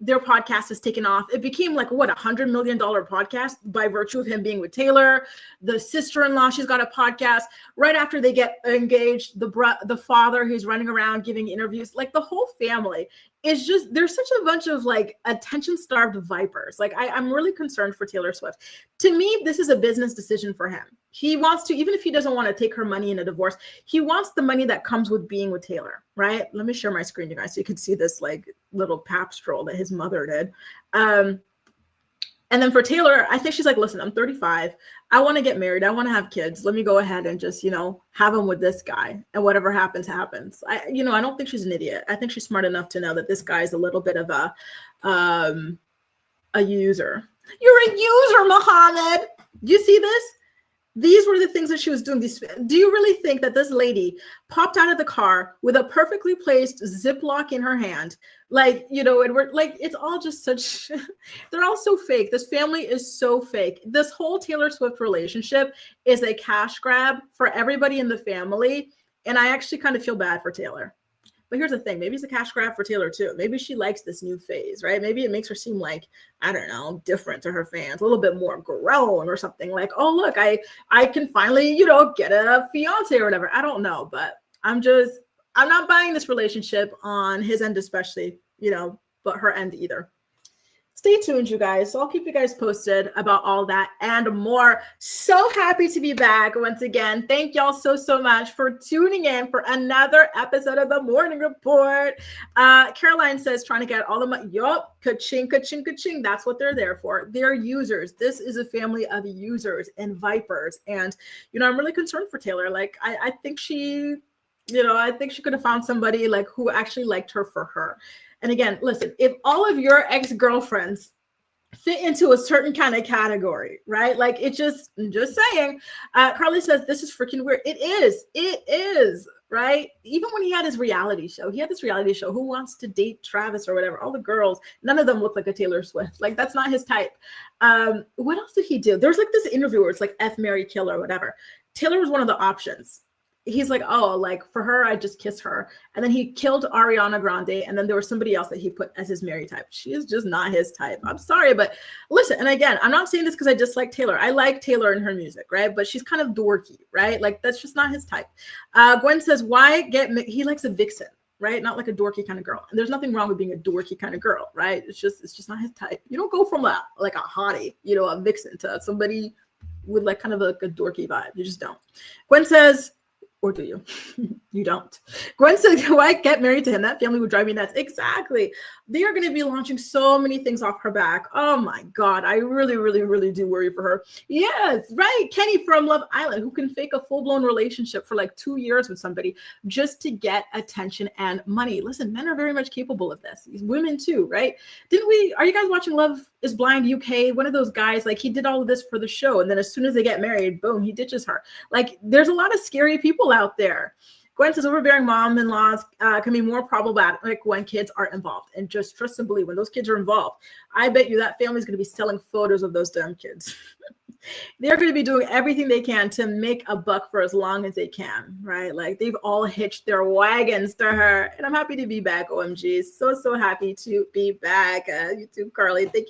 Speaker 1: their podcast has taken off. It became like what, $100 million podcast by virtue of him being with Taylor. The sister-in-law, she's got a podcast. Right after they get engaged, the father who's running around giving interviews, like the whole family is just, there's such a bunch of like attention-starved vipers. Like I'm really concerned for Taylor Swift. To me, this is a business decision for him. He wants to, even if he doesn't want to take her money in a divorce, he wants the money that comes with being with Taylor, right? Let me share my screen, you guys, so you can see this like little pap stroll that his mother did. And then for Taylor, I think she's like, listen, I'm 35. I want to get married. I want to have kids. Let me go ahead and just, you know, have them with this guy. And whatever happens, happens. I don't think she's an idiot. I think she's smart enough to know that this guy is a little bit of a user. You're a user, Mohammed. Do you see this? These were the things that she was doing. Do you really think that this lady popped out of the car with a perfectly placed Ziploc in her hand? Like, you know, and we're like, it's all just such, they're all so fake. This family is so fake. This whole Taylor Swift relationship is a cash grab for everybody in the family. And I actually kind of feel bad for Taylor. But here's the thing, maybe it's a cash grab for Taylor too. Maybe she likes this new phase, right? Maybe it makes her seem like, I don't know, different to her fans, a little bit more grown or something like, oh, look, I can finally, you know, get a fiance or whatever. I don't know, but I'm not buying this relationship on his end, especially, you know, but her end either. Stay tuned, you guys. So I'll keep you guys posted about all that and more. So happy to be back once again. Thank y'all so much for tuning in for another episode of the Morning Report. Caroline says, trying to get all the money. Yup, ka-ching, ka-ching, ka-ching. That's what they're there for. They're users. This is a family of users and vipers. And, you know, I'm really concerned for Taylor. Like, I think she, you know, I think she could have found somebody like who actually liked her for her. And again, listen, if all of your ex-girlfriends fit into a certain kind of category, right? Like I'm just saying, Carly says, this is freaking weird. It is, right? Even when he had this reality show, Who Wants to Date Travis or whatever, all the girls, none of them look like a Taylor Swift. Like that's not his type. What else did he do? There's like this interview where it's like F, Marry, Kill or whatever. Taylor was one of the options. he's like, oh, like for her, I just kiss her. And then he killed Ariana Grande. And then there was somebody else that he put as his Mary type. She is just not his type. I'm sorry, but listen. And again, I'm not saying this because I dislike Taylor. I like Taylor and her music, right? But she's kind of dorky, right? Like that's just not his type. Gwen says, why he likes a vixen, right? Not like a dorky kind of girl. And there's nothing wrong with being a dorky kind of girl, right? It's just not his type. You don't go from like a hottie, you know, a vixen to somebody with like kind of like a dorky vibe. You just don't. Gwen says, or do you? You don't. Gwen said, why get married to him? That family would drive me nuts. Exactly. They are going to be launching so many things off her back. Oh my God. I really, really, really do worry for her. Yes, right. Kenny from Love Island, who can fake a full-blown relationship for like 2 years with somebody just to get attention and money. Listen, men are very much capable of this. Women too, right? Are you guys watching Love is Blind UK? One of those guys, like he did all of this for the show. And then as soon as they get married, boom, he ditches her. Like there's a lot of scary people out there. Gwen says overbearing mom-in-laws can be more problematic when kids are involved. And just trust and believe, when those kids are involved, I bet you that family's going to be selling photos of those damn kids. They're going to be doing everything they can to make a buck for as long as they can, right? Like they've all hitched their wagons to her. And I'm happy to be back, OMG. So happy to be back. You too, Carly. Thank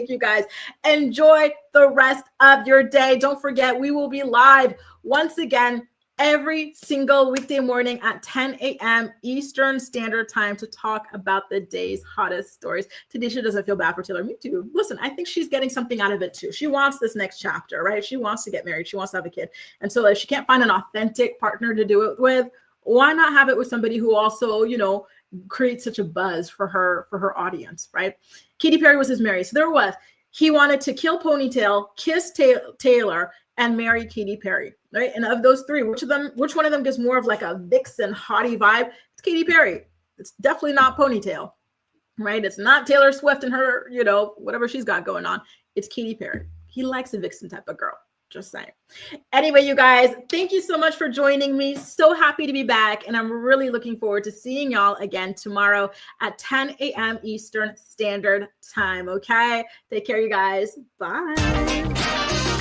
Speaker 1: you, guys. Enjoy the rest of your day. Don't forget, we will be live once again every single weekday morning at 10 a.m. Eastern Standard Time to talk about the day's hottest stories. Tanisha doesn't feel bad for Taylor. Me too. Listen, I think she's getting something out of it too. She wants this next chapter, right? She wants to get married. She wants to have a kid. And so if she can't find an authentic partner to do it with, why not have it with somebody who also, you know, creates such a buzz for her audience, right? Katy Perry was his Mary. So there was. He wanted to kill Ponytail, kiss Taylor, and marry Katy Perry, right? And of those three, which one of them gives more of like a vixen hottie vibe? It's Katy Perry. It's definitely not Ponytail, right? It's not Taylor Swift and her, you know, whatever she's got going on. It's Katy Perry. He likes a vixen type of girl. Just saying. Anyway, you guys, thank you so much for joining me. So happy to be back. And I'm really looking forward to seeing y'all again tomorrow at 10 a.m. Eastern Standard Time. Okay. Take care, you guys. Bye.